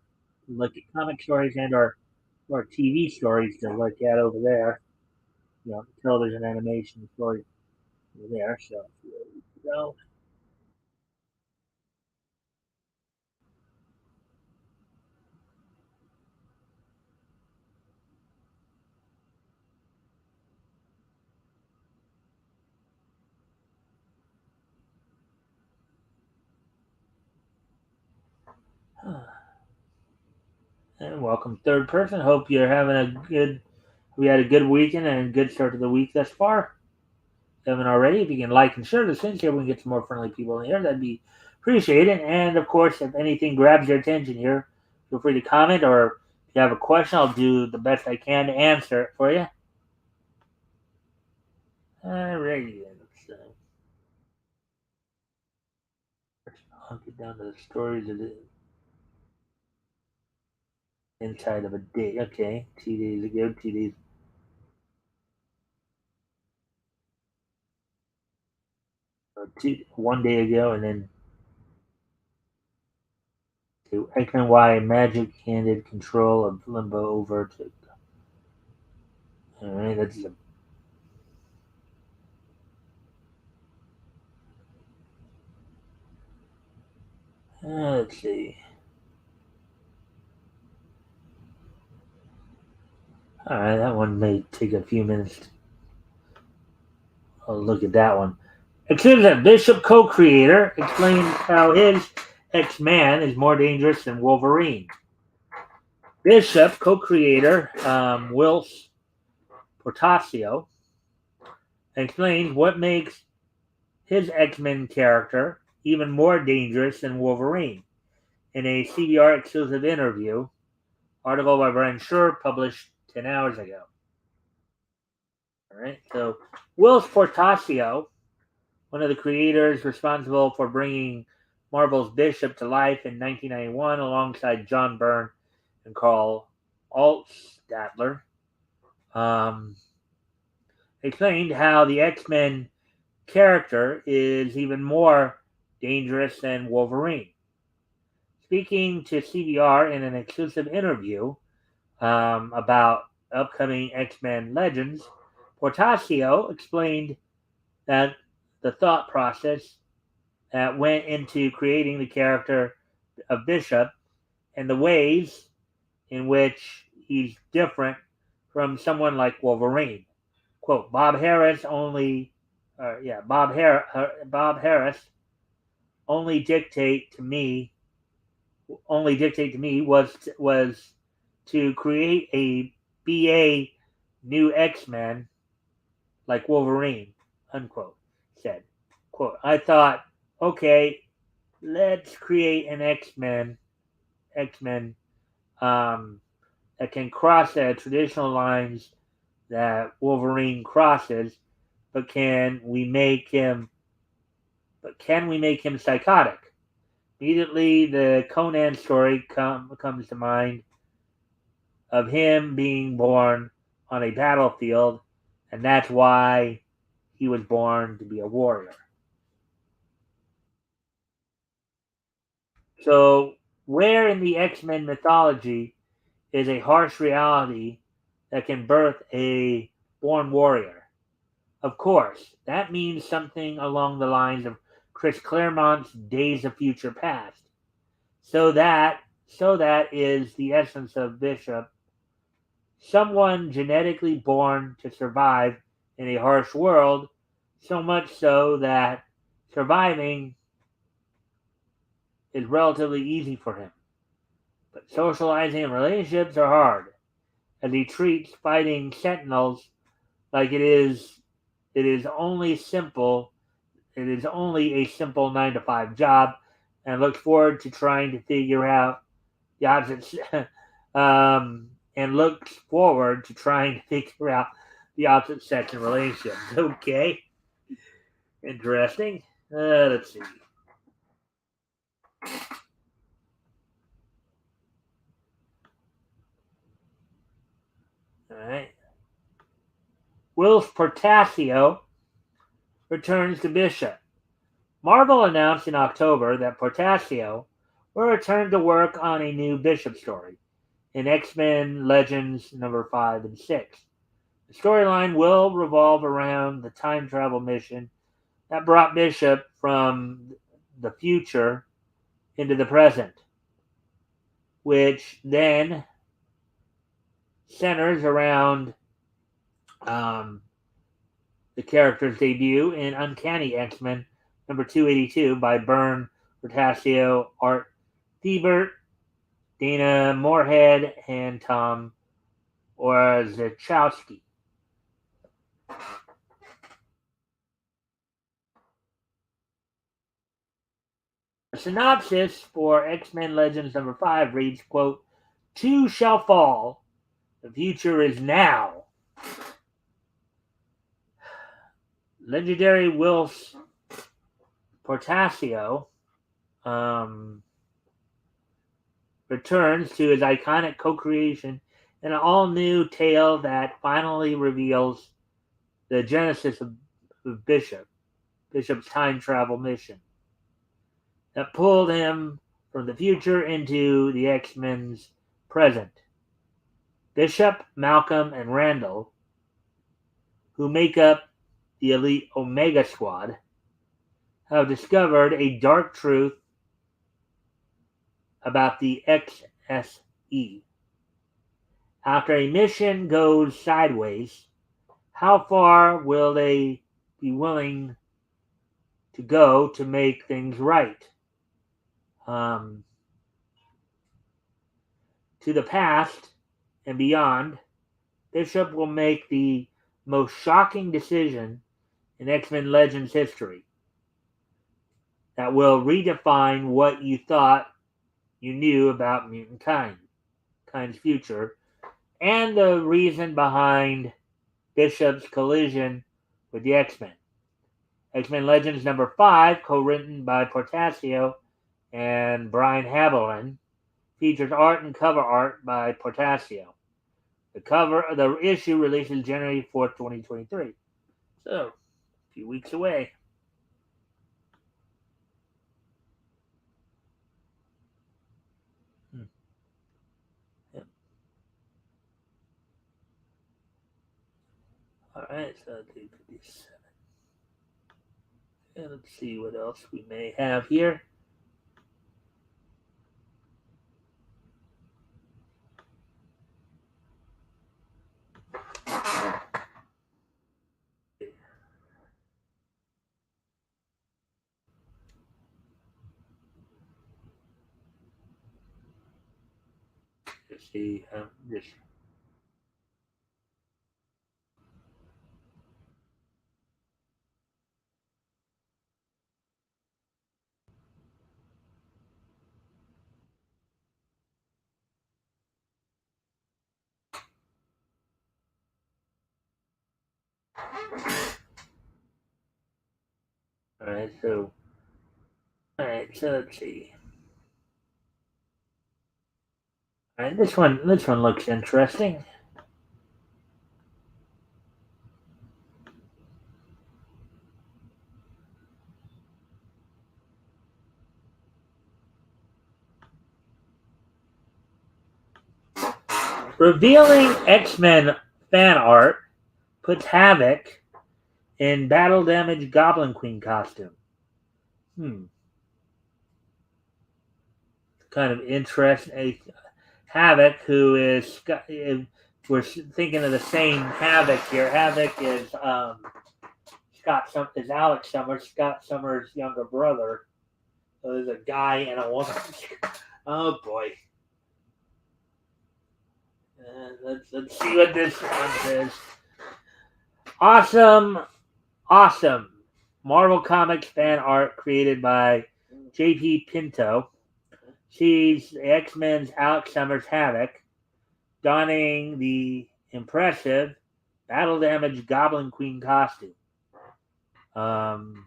Look at comic stories and or TV stories to look at over there. Television animation stories over there. So here we go. And welcome, third person. Hope you're having a good. We had a good weekend and a good start to the week thus far. If you haven't already, if you can like and share this thing, so we can get some more friendly people in here, that'd be appreciated. And of course, if anything grabs your attention here, feel free to comment, or if you have a question, I'll do the best I can to answer it for you. Alrighty then. I'll get down to the stories of the inside of a day. Okay, 2 days ago, 2 days, 1 day ago, and then to X and Y Magic handed control of Limbo over to. Alright, that's a. Let's see. Alright, that one may take a few minutes. I'll look at that one. It says that Bishop co-creator explains how his X-Man is more dangerous than Wolverine. Bishop co-creator Whilce Portacio explains what makes his X-Men character even more dangerous than Wolverine in a CBR exclusive interview article by Brian Schur published 10 hours ago. All right, so Whilce Portacio, one of the creators responsible for bringing Marvel's Bishop to life in 1991 alongside John Byrne and Carl Altstadler, explained how the X-Men character is even more dangerous than Wolverine. Speaking to CBR in an exclusive interview about upcoming X-Men Legends, Portacio explained that the thought process that went into creating the character of Bishop and the ways in which he's different from someone like Wolverine. Quote, Bob Harris only dictate to me was to create a BA new X-Men like Wolverine, unquote, said. Quote, I thought, okay, let's create an X-Men that can cross the traditional lines that Wolverine crosses, but can we make him psychotic? Immediately, the Conan story comes to mind of him being born on a battlefield, and that's why he was born to be a warrior. So, where in the X-Men mythology is a harsh reality that can birth a born warrior? Of course, that means something along the lines of Chris Claremont's Days of Future Past. So that is the essence of Bishop. Someone genetically born to survive in a harsh world, so much so that surviving is relatively easy for him. But socializing and relationships are hard, as he treats fighting Sentinels like it is only a simple 9 to 5 job, and looks forward to trying to figure out the opposite and looks forward to trying to figure out the opposite sex in relationships. Okay, interesting. Let's see. All right. Whilce Portacio returns to Bishop. Marvel announced in October that Portacio will return to work on a new Bishop story in X-Men Legends number 5 and 6. The storyline will revolve around the time travel mission that brought Bishop from the future into the present, which then centers around the character's debut in Uncanny X-Men number 282 by Byrne, Portacio, Art Thibert, Dana Moorhead, and Tom Orzechowski. The synopsis for X-Men Legends number 5 reads, quote, "Two shall fall. The future is now." Legendary Whilce Portacio returns to his iconic co-creation in an all-new tale that finally reveals the genesis of Bishop's time travel mission that pulled him from the future into the X-Men's present. Bishop, Malcolm, and Randall, who make up the elite Omega Squad, have discovered a dark truth about the XSE. After a mission goes sideways, how far will they be willing to go to make things right? To the past and beyond, Bishop will make the most shocking decision in X-Men Legends history that will redefine what you thought you knew about mutant kind's future, and the reason behind Bishop's collision with the X-Men. X-Men Legends number 5, co-written by Portacio and Brian Haviland, features art and cover art by Portacio. The issue releases January 4th, 2023. So, a few weeks away. Yep. Alright, so 257. And let's see what else we may have here. Let's see this. Alright, so let's see. Alright, this one looks interesting. Revealing X-Men fan art puts Havoc in battle damaged Goblin Queen costume. Kind of interesting. Havoc, who is we're thinking of the same Havoc here. Havoc is is Alex Summers, Scott Summers' younger brother. So there's a guy and a woman. Oh boy. Let's see what this one is. Awesome Marvel Comics fan art created by J.P. Pinto. Sees X-Men's Alex Summers Havoc donning the impressive battle-damaged Goblin Queen costume. By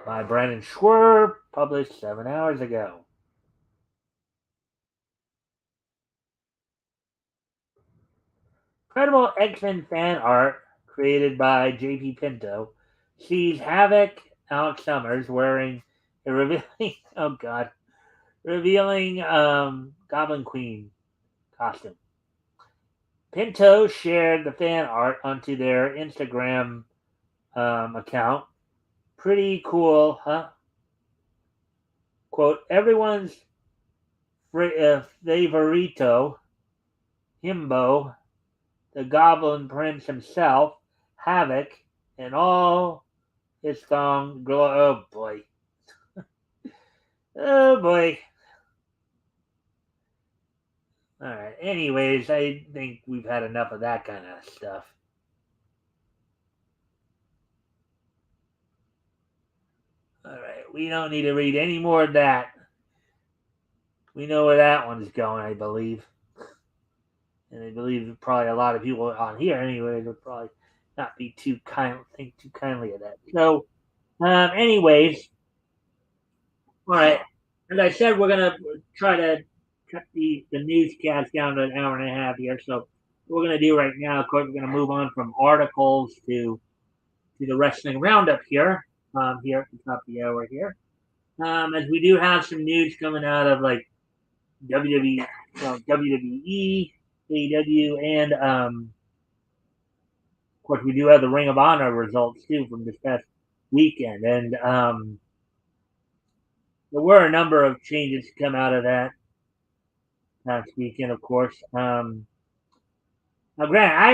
Brandon Schwer, published 7 hours ago. Incredible X-Men fan art created by J.P. Pinto sees Havoc Alex Summers wearing a revealing Goblin Queen costume. Pinto shared the fan art onto their Instagram account. Pretty cool, huh? Quote, everyone's favorito, Himbo, the Goblin Prince himself, Havoc, and all his song. Oh boy. Oh boy. All right. Anyways, I think we've had enough of that kind of stuff. All right. We don't need to read any more of that. We know where that one's going, I believe. And I believe probably a lot of people on here anyway would probably not be too think too kindly of that. So, anyways, all right. As I said, we're gonna try to cut the newscast down to an hour and a half here. So, what we're gonna do right now, of course, we're gonna move on from articles to the wrestling roundup here. Here at the top of the hour here. As we do have some news coming out of like WWE, WWE, AEW, and of course we do have the Ring of Honor results too from this past weekend, and there were a number of changes to come out of that past weekend, of course. Now, Grant, I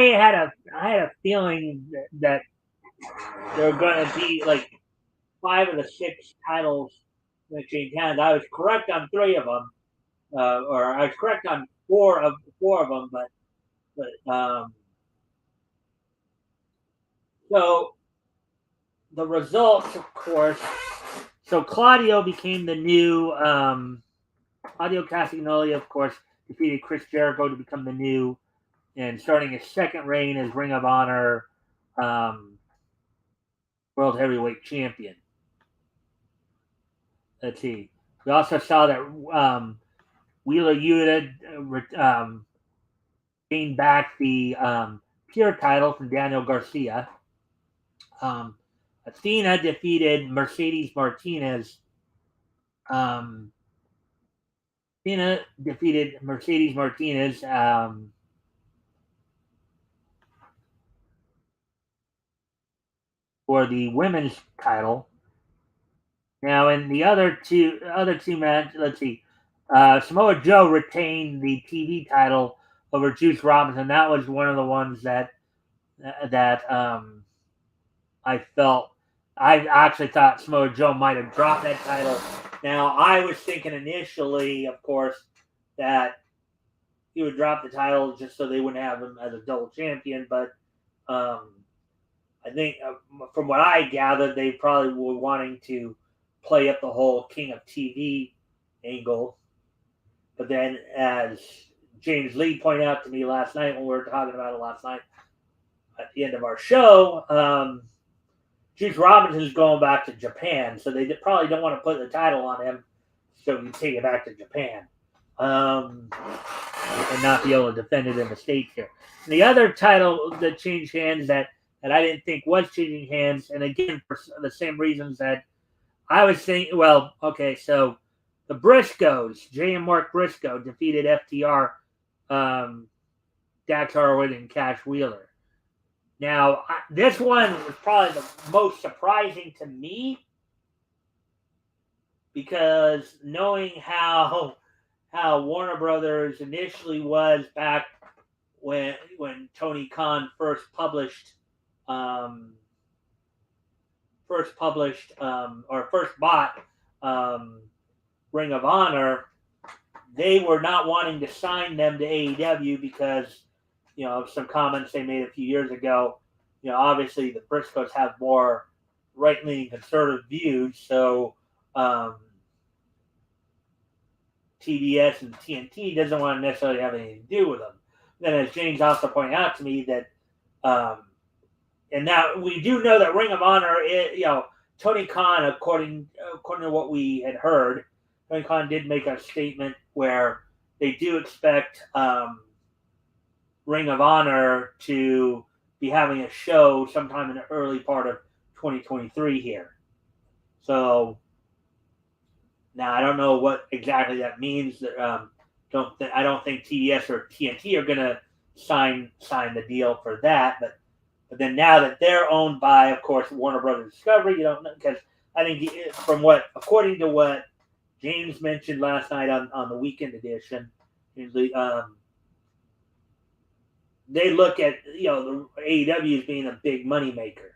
had a feeling that there were going to be like 5 of the 6 titles going to change hands. I was correct on 3 of them, or I was correct on four of them, but so the results, of course. So Claudio became the new Claudio Castagnoli, of course, defeated Chris Jericho to become the new and starting his second reign as Ring of Honor um, World Heavyweight Champion. Let's see. We also saw that Wheeler Yuta gained back the pure title from Daniel Garcia. Athena defeated Mercedes Martinez. Athena defeated Mercedes Martinez for the women's title. Now, in the other two matches, let's see. Samoa Joe retained the TV title over Juice Robinson. That was one of the ones that I felt. I actually thought Samoa Joe might have dropped that title. Now, I was thinking initially, of course, that he would drop the title just so they wouldn't have him as a double champion. But I think, from what I gathered, they probably were wanting to play up the whole King of TV angle. But then, as James Lee pointed out to me last night when we were talking about it last night at the end of our show, Juice Robinson is going back to Japan, so they probably don't want to put the title on him, so he take it back to Japan, and not be able to defend it in the States here. And the other title that changed hands that I didn't think was changing hands, and again for the same reasons that I was thinking. Well, okay, so the Briscoes, Jay and Mark Briscoe, defeated FTR, Dax Harwood, and Cash Wheeler. Now, this one was probably the most surprising to me because knowing how Warner Brothers initially was back when Tony Khan first published or first bought Ring of Honor, they were not wanting to sign them to AEW because, some comments they made a few years ago. Obviously the Briscoes have more right-leaning conservative views, so TBS and TNT doesn't want to necessarily have anything to do with them. Then, as James also pointed out to me, that and now we do know that Ring of Honor, Tony Khan, according to what we had heard, Tony Khan did make a statement where they do expect Ring of Honor to be having a show sometime in the early part of 2023 here. So now I don't know what exactly that means. I don't think TBS or TNT are going to sign the deal for that. But then now that they're owned by, of course, Warner Brothers Discovery, you don't know, because I think according to what James mentioned last night on the weekend edition, usually they look at the AEW as being a big money maker.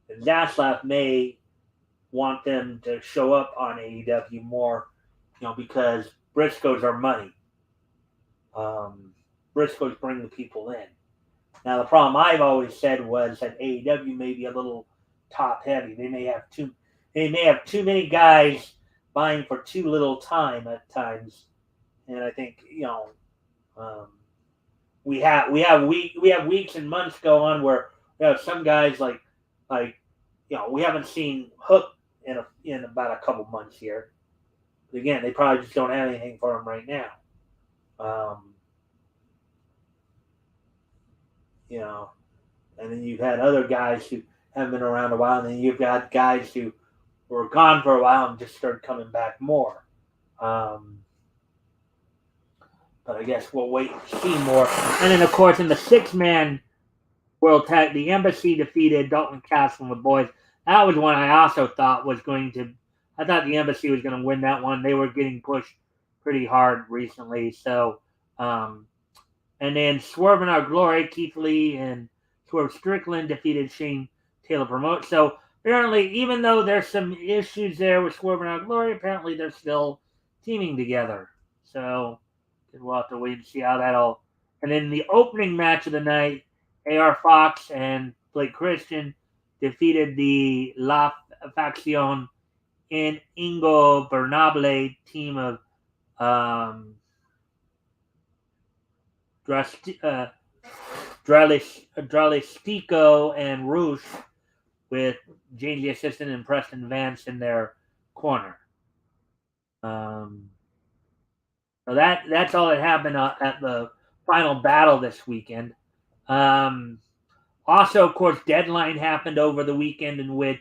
And Zaslav may want them to show up on AEW more, because Briscoes are money. Um, Briscoes bring the people in. Now, the problem I've always said was that AEW may be a little top heavy. They may have too many guys vying for too little time at times, and I think um, we have weeks and months go on where we have some guys like we haven't seen Hook in about a couple months here. But again, they probably just don't have anything for him right now. Um, you know, and then you've had other guys who haven't been around a while, and then you've got guys who were gone for a while and just started coming back more. Um, but I guess we'll wait and see more. And then, of course, in the six-man World Tag, the Embassy defeated Dalton Castle and the boys. That was one I also thought was going to. I thought the Embassy was going to win that one. They were getting pushed pretty hard recently. So, and then Swerve in Our Glory, Keith Lee and Swerve Strickland defeated Shane Taylor Promote. So apparently, even though there's some issues there with Swerve in Our Glory, apparently they're still teaming together. So we'll have to wait and see how that all. And then the opening match of the night, AR Fox and Blake Christian defeated the La Facción in Ingo Bernable team of Dralistico and Roosh with James the Assistant and Preston Vance in their corner. Um, so that's all that happened at the final battle this weekend. Also, of course, Deadline happened over the weekend hey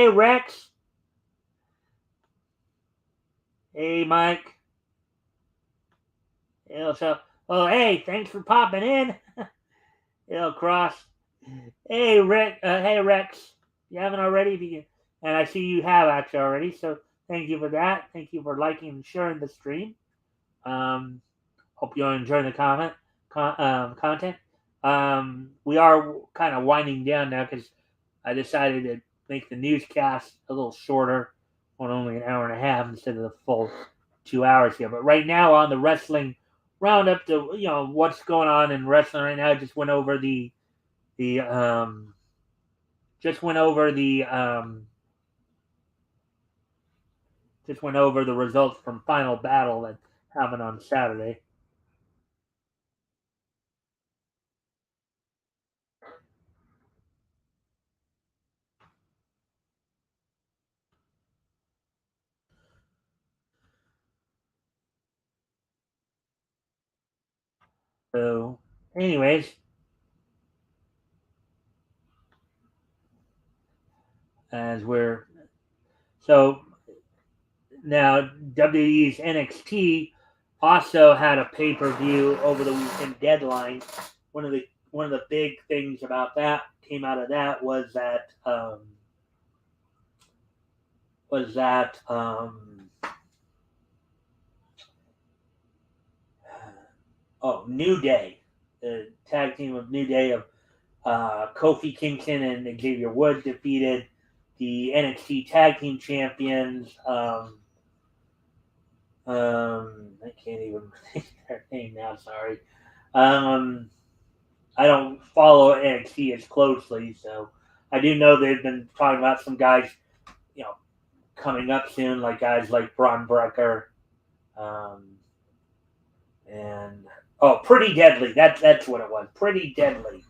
Rex, hey Mike, hey, thanks for popping in. Cross, hey Rick, hey Rex, you haven't already, if you can, and I see you have actually already, so thank you for that. Thank you for liking and sharing the stream. Hope you're enjoying the content. We are kind of winding down now because I decided to make the newscast a little shorter, on only an hour and a half instead of the full 2 hours here. But right now on the wrestling roundup, to what's going on in wrestling right now, I just went over the just went over the results from Final Battle that happened on Saturday. So, anyways, as we're so now WWE's NXT also had a pay-per-view over the weekend Deadline. One of the big things about that came out of that was that New Day, the tag team of New Day of Kofi Kingston and Xavier Woods defeated the NXT Tag Team Champions. I can't even think their name now. Sorry. I don't follow NXT as closely, so I do know they've been talking about some guys, coming up soon, like guys like Braun Breaker, and Pretty Deadly. That's what it was. Pretty Deadly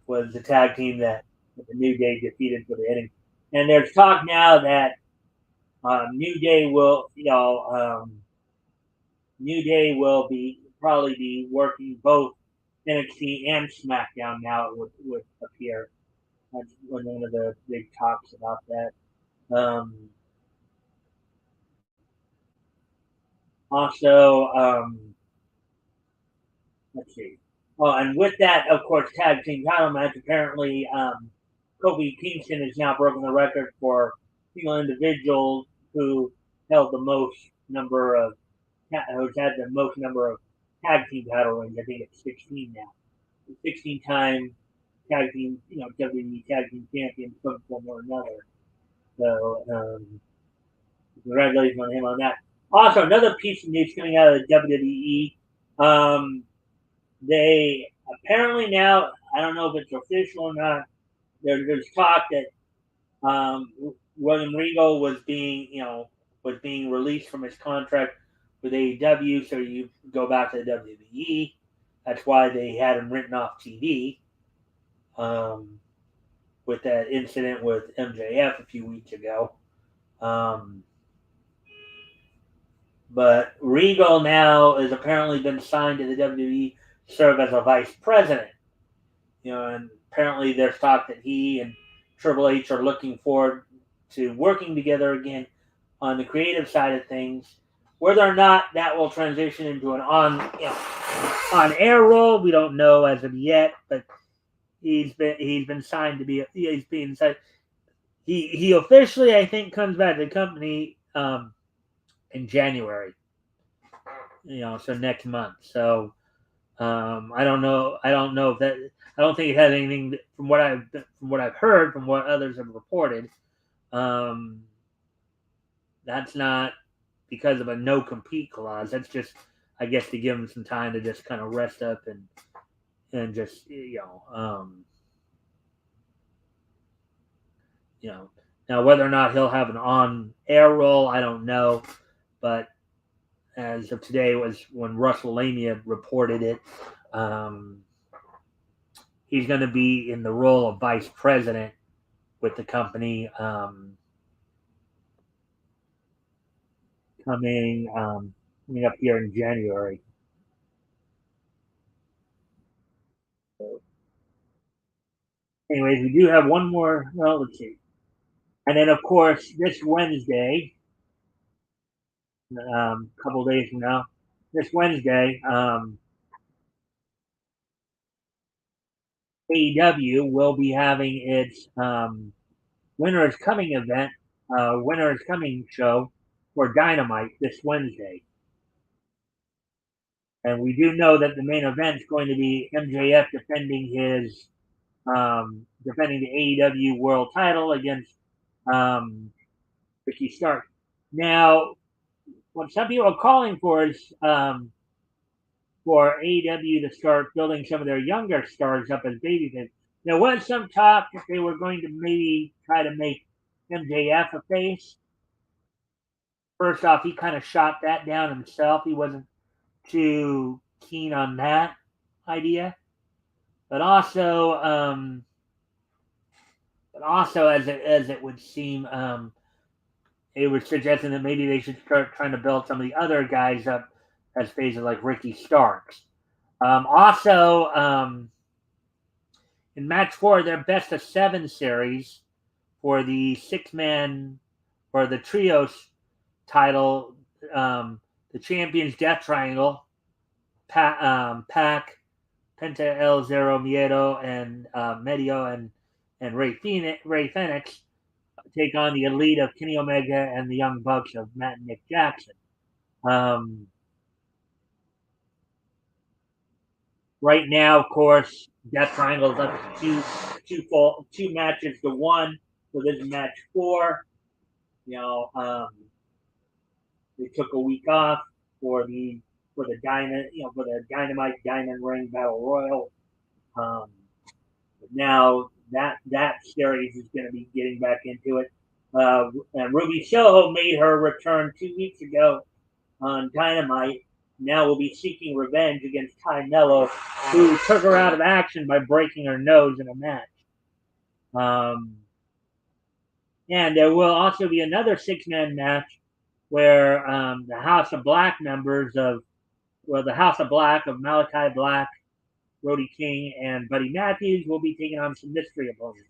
was the tag team that the New Day defeated for the inning. And there's talk now that New Day will, New Day will probably be working both NXT and SmackDown now. It would appear. That's one of the big talks about that. Also, let's see. Oh, and with that, of course, tag team title match. Apparently, Kofi Kingston has now broken the record for single individual who held the most number of who's had the most number of tag team title rings. I think it's 16 now. 16-time tag team, WWE tag team champions some form or another. So congratulations on him on that. Also, another piece of news coming out of the WWE. They apparently now, I don't know if it's official or not. There's talk that William Regal was being released from his contract with AEW, so you go back to the WWE. That's why they had him written off TV. With that incident with MJF a few weeks ago. But Regal now has apparently been signed to the WWE to serve as a vice president. And apparently there's talk that he and Triple H are looking forward to working together again on the creative side of things. Whether or not that will transition into an on-air role, we don't know as of yet. But he's been signed to be he's being signed. He officially, I think, comes back to the company in January. So next month. So I don't know. I don't know if that. I don't think it has anything from what I've heard from what others have reported. That's not because of a no compete clause. That's just, I guess, to give him some time to just kind of rest up and just Now whether or not he'll have an on-air role, I don't know, but as of today was when WrestleMania reported it. He's going to be in the role of vice president with the company coming up here in January. So, anyways, we do have one more. Well, let's see. And then, of course, this Wednesday, a couple days from now, this Wednesday, AEW will be having its Winter is Coming event, Winter is Coming show for Dynamite this Wednesday. And we do know that the main event is going to be MJF defending defending the AEW World Title against Ricky Stark. Now, what some people are calling for is for AEW to start building some of their younger stars up as babyface. There was some talk that they were going to maybe try to make MJF a face. First off, he kind of shot that down himself. He wasn't too keen on that idea. But also, as it would seem, it was suggesting that maybe they should start trying to build some of the other guys up as faces like Ricky Starks. In match 4, their best of 7 series for the 6-man or the trios title, the champions Death Triangle, Pac, Penta El Zero Miedo, and Medio and Ray Phoenix take on the Elite of Kenny Omega and the Young Bucks of Matt and Nick Jackson. Right now, of course, Death Triangle is up to two matches to 1. So this is match 4. They took a week off for the Dynamite Diamond Ring Battle Royal. Now that series is going to be getting back into it. And Ruby Soho made her return 2 weeks ago on Dynamite. Now will be seeking revenge against Ty Mello, who took her out of action by breaking her nose in a match. And there will also be another 6-man match where the House of Black members of Malachi Black, Brody King, and Buddy Matthews will be taking on some mystery opponents.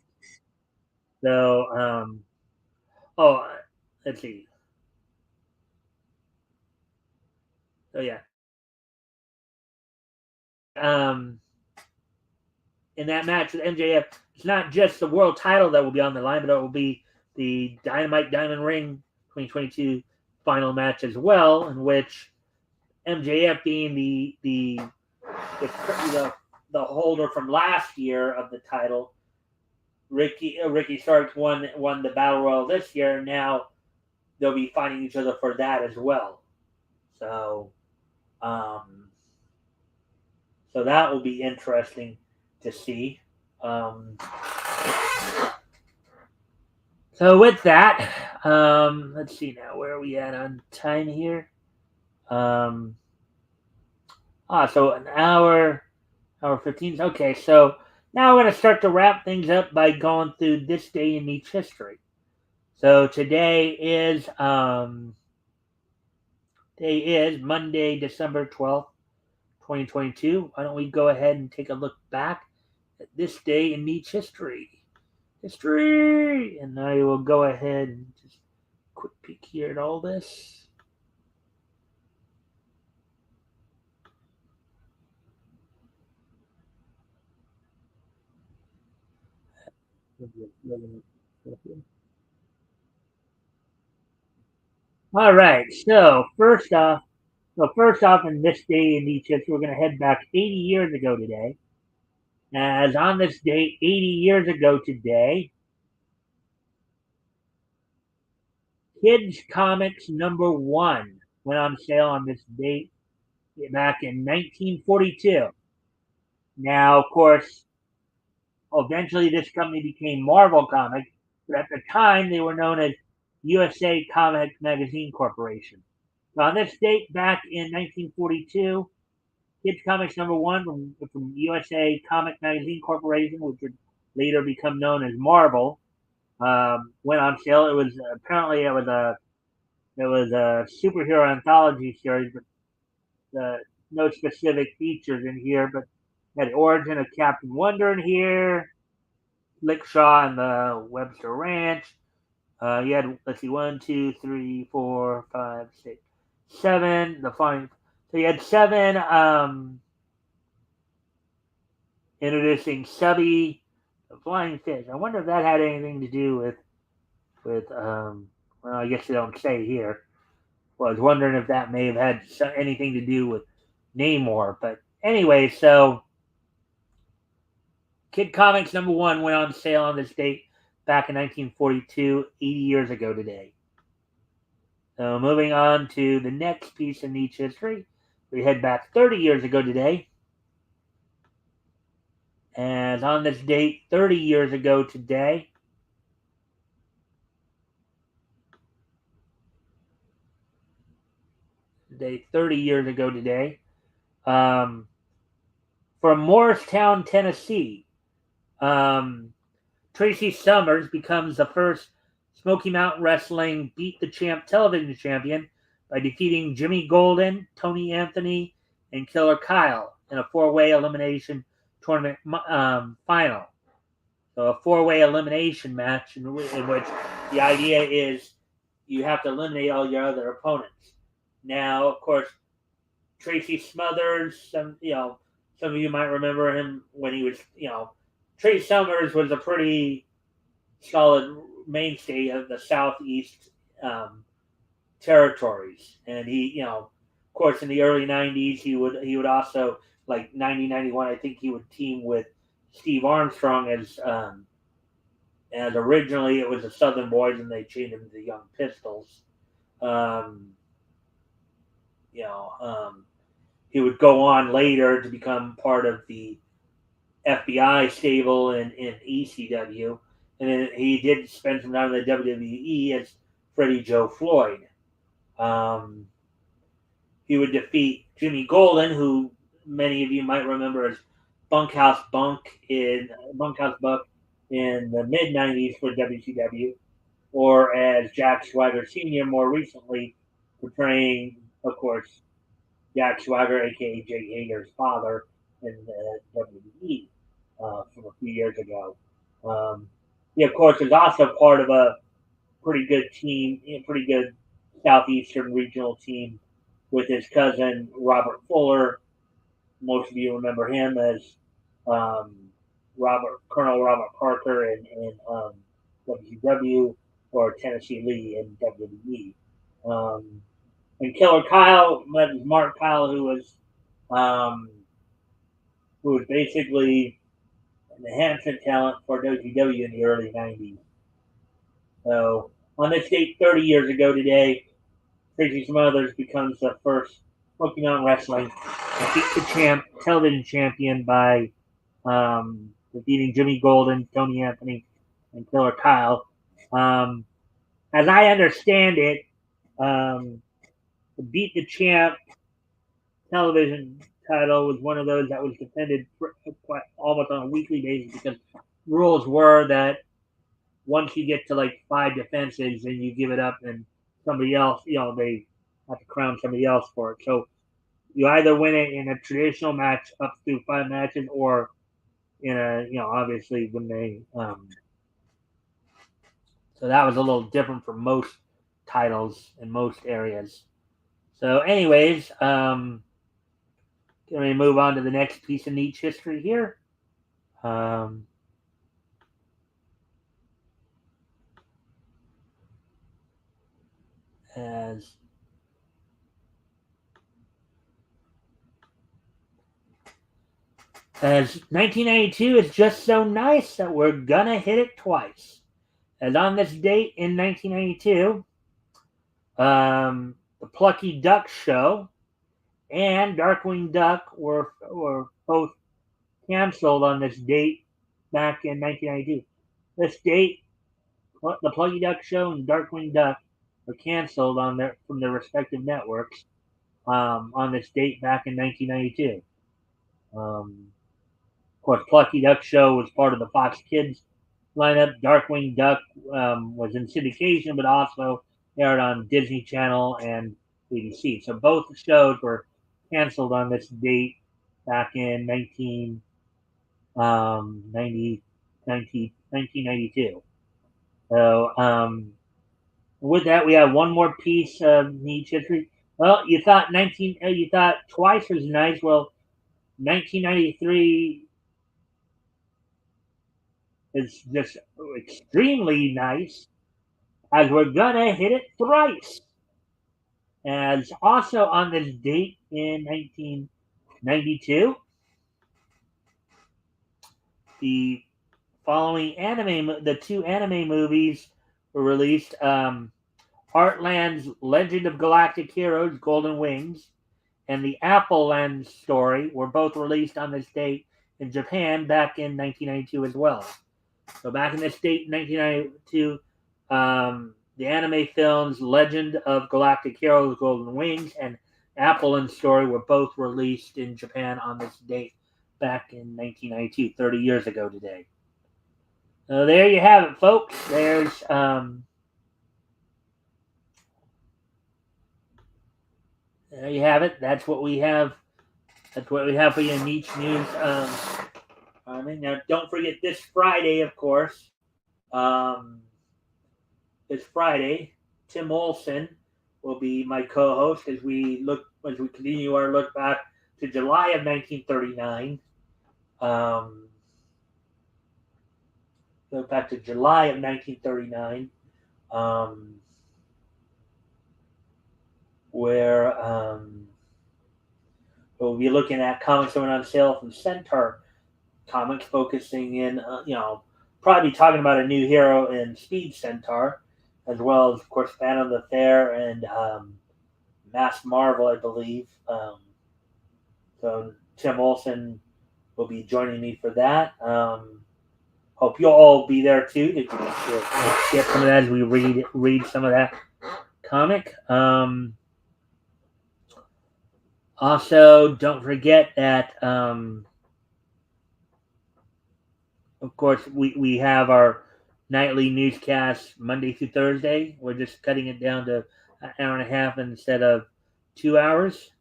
So, let's see. So yeah. In that match with MJF, it's not just the world title that will be on the line, but it will be the Dynamite Diamond Ring 2022 final match as well, in which MJF being the the holder from last year of the title, Ricky Starks won the battle royal this year. And now they'll be fighting each other for that as well. So, um, so that will be interesting to see. Um, so with that, let's see now where are we at on time here. Um, so an hour 15. Okay, so now we're going to start to wrap things up by going through this day in each history. So today is Monday, December 12th, 2022. Why don't we go ahead and take a look back at this day in each history? History! And I will go ahead and just quick peek here at all this. All right. So first off, in this day in Egypt, we're going to head back 80 years ago today. As on this date, 80 years ago today, Kids Comics #1 went on sale on this date back in 1942. Now, of course, eventually this company became Marvel Comics, but at the time they were known as USA Comics Magazine Corporation. So on this date back in 1942, Kids Comics #1 from USA Comic Magazine Corporation, which would later become known as Marvel, went on sale. It was apparently it was a superhero anthology series, but no specific features in here. But had the origin of Captain Wonder in here, Lickshaw and the Webster Ranch. You had, let's see, one, two, three, four, five, six, seven. The flying. So you had seven. Introducing Subby, the flying fish. I wonder if that had anything to do with. Well, I guess they don't say here. Well, I was wondering if that may have had anything to do with Namor. But anyway, so Kid Comics #1 went on sale on this date back in 1942, 80 years ago today. So moving on to the next piece in each history, we head back 30 years ago today. And on this date, 30 years ago today, 30 years ago today, um, from Morristown, Tennessee, um, Tracy Summers becomes the first Smoky Mountain Wrestling Beat the Champ television champion by defeating Jimmy Golden, Tony Anthony, and Killer Kyle in a four-way elimination tournament final. So a four-way elimination match in which the idea is you have to eliminate all your other opponents. Now, of course, Tracy Smothers, some of you might remember him when he was, Tracy Summers was a pretty solid mainstay of the Southeast territories, and he, of course, in the early '90s, he would also, like 90-91, I think he would team with Steve Armstrong as originally it was the Southern Boys, and they changed him to the Young Pistols. Um, you know, he would go on later to become part of the FBI stable in ECW, and then he did spend some time in the WWE as Freddie Joe Floyd. Um, he would defeat Jimmy Golden, who many of you might remember as Bunkhouse Buck in the mid '90s for WCW, or as Jack Swagger Sr. more recently, portraying, of course, Jack Swagger, aka Jake Hager's father, in the WWE from a few years ago. He, of course, is also part of a pretty good team, a pretty good Southeastern regional team with his cousin Robert Fuller. Most of you remember him as um, Colonel Robert Parker in WCW, or Tennessee Lee in WWE. And Killer Kyle, Mark Kyle, who was um, who was basically an enhancement talent for WCW in the early 90s. So on this date 30 years ago today, Tracy Smothers becomes the first Smoky Mountain Wrestling to beat the television champion by defeating Jimmy Golden, Tony Anthony, and Killer Kyle. As I understand it, the Beat the Champ television title was one of those that was defended almost on a weekly basis because rules were that once you get to like 5 defenses, then you give it up and somebody else, they have to crown somebody else for it. So you either win it in a traditional match up to 5 matches or in a, obviously when they, so that was a little different for most titles in most areas. So, anyways, can we move on to the next piece of niche history here? Um, as 1992 is just so nice that we're gonna hit it twice. As on this date in 1992, the Plucky Duck Show and Darkwing Duck were both canceled on this date back in 1992. This date, the Plucky Duck Show and Darkwing Duck were canceled from their respective networks on this date back in 1992. Of course, Plucky Duck Show was part of the Fox Kids lineup. Darkwing Duck was in syndication, but also aired on Disney Channel and BBC. So both shows were canceled on this date back in 1992. So with that, we have one more piece of niche history. Well, you thought twice was nice. Well, 1993 is just extremely nice, as we're gonna hit it thrice. As also on this date in 1992, the the 2 anime movies were released. Heartland's Legend of Galactic Heroes, Golden Wings, and the Apple Land story were both released on this date in Japan back in 1992 as well. So back in this date, 1992, the anime films Legend of Galactic Heroes, Golden Wings, and Apple and Story were both released in Japan on this date back in 1992, 30 years ago today. So there you have it, folks. There you have it. That's what we have. That's what we have for you in Niche News. Now, don't forget this Friday, of course. This Friday, Tim Olson will be my co-host as we continue our look back to July of 1939. Look back to July of 1939, where we'll be looking at comics going on sale from Centaur Comics, focusing in, probably talking about a new hero in Speed Centaur, as well as, of course, Phantom the Fair and Masked Marvel, I believe. So Tim Olson will be joining me for that. Hope you'll all be there too to get some of that as we read some of that comic. Also, don't forget that, of course, we have our nightly newscast Monday through Thursday. We're just cutting it down to an hour and a half instead of 2 hours.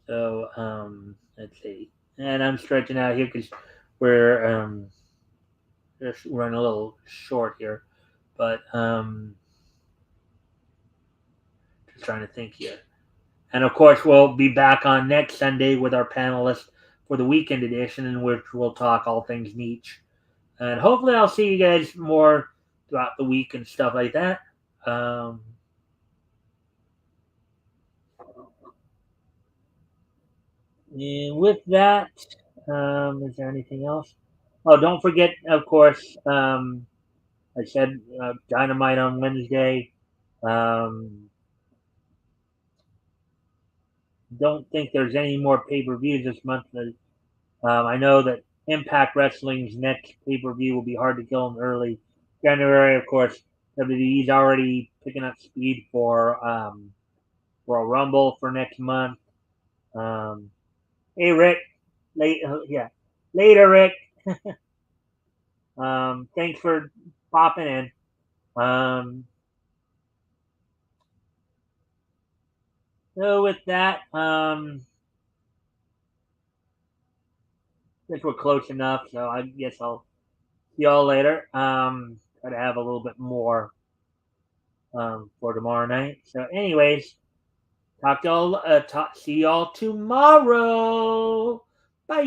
Let's see. And I'm stretching out here because we're just running a little short here. But just trying to think here. And of course, we'll be back on next Sunday with our panelists for the weekend edition, in which we'll talk all things niche. And hopefully I'll see you guys more throughout the week and stuff like that. And with that, is there anything else? Oh, don't forget, of course, I said Dynamite on Wednesday. Um, don't think there's any more pay per views this month. I know that Impact Wrestling's next pay per view will be Hard to Kill in early January. Of course, WWE's already picking up speed for Royal Rumble for next month. Um, hey Rick, yeah, later Rick. Thanks for popping in. So with that, guess we're close enough. So I guess I'll see y'all later. Try to have a little bit more for tomorrow night. So, anyways, talk to y'all. See y'all tomorrow. Bye.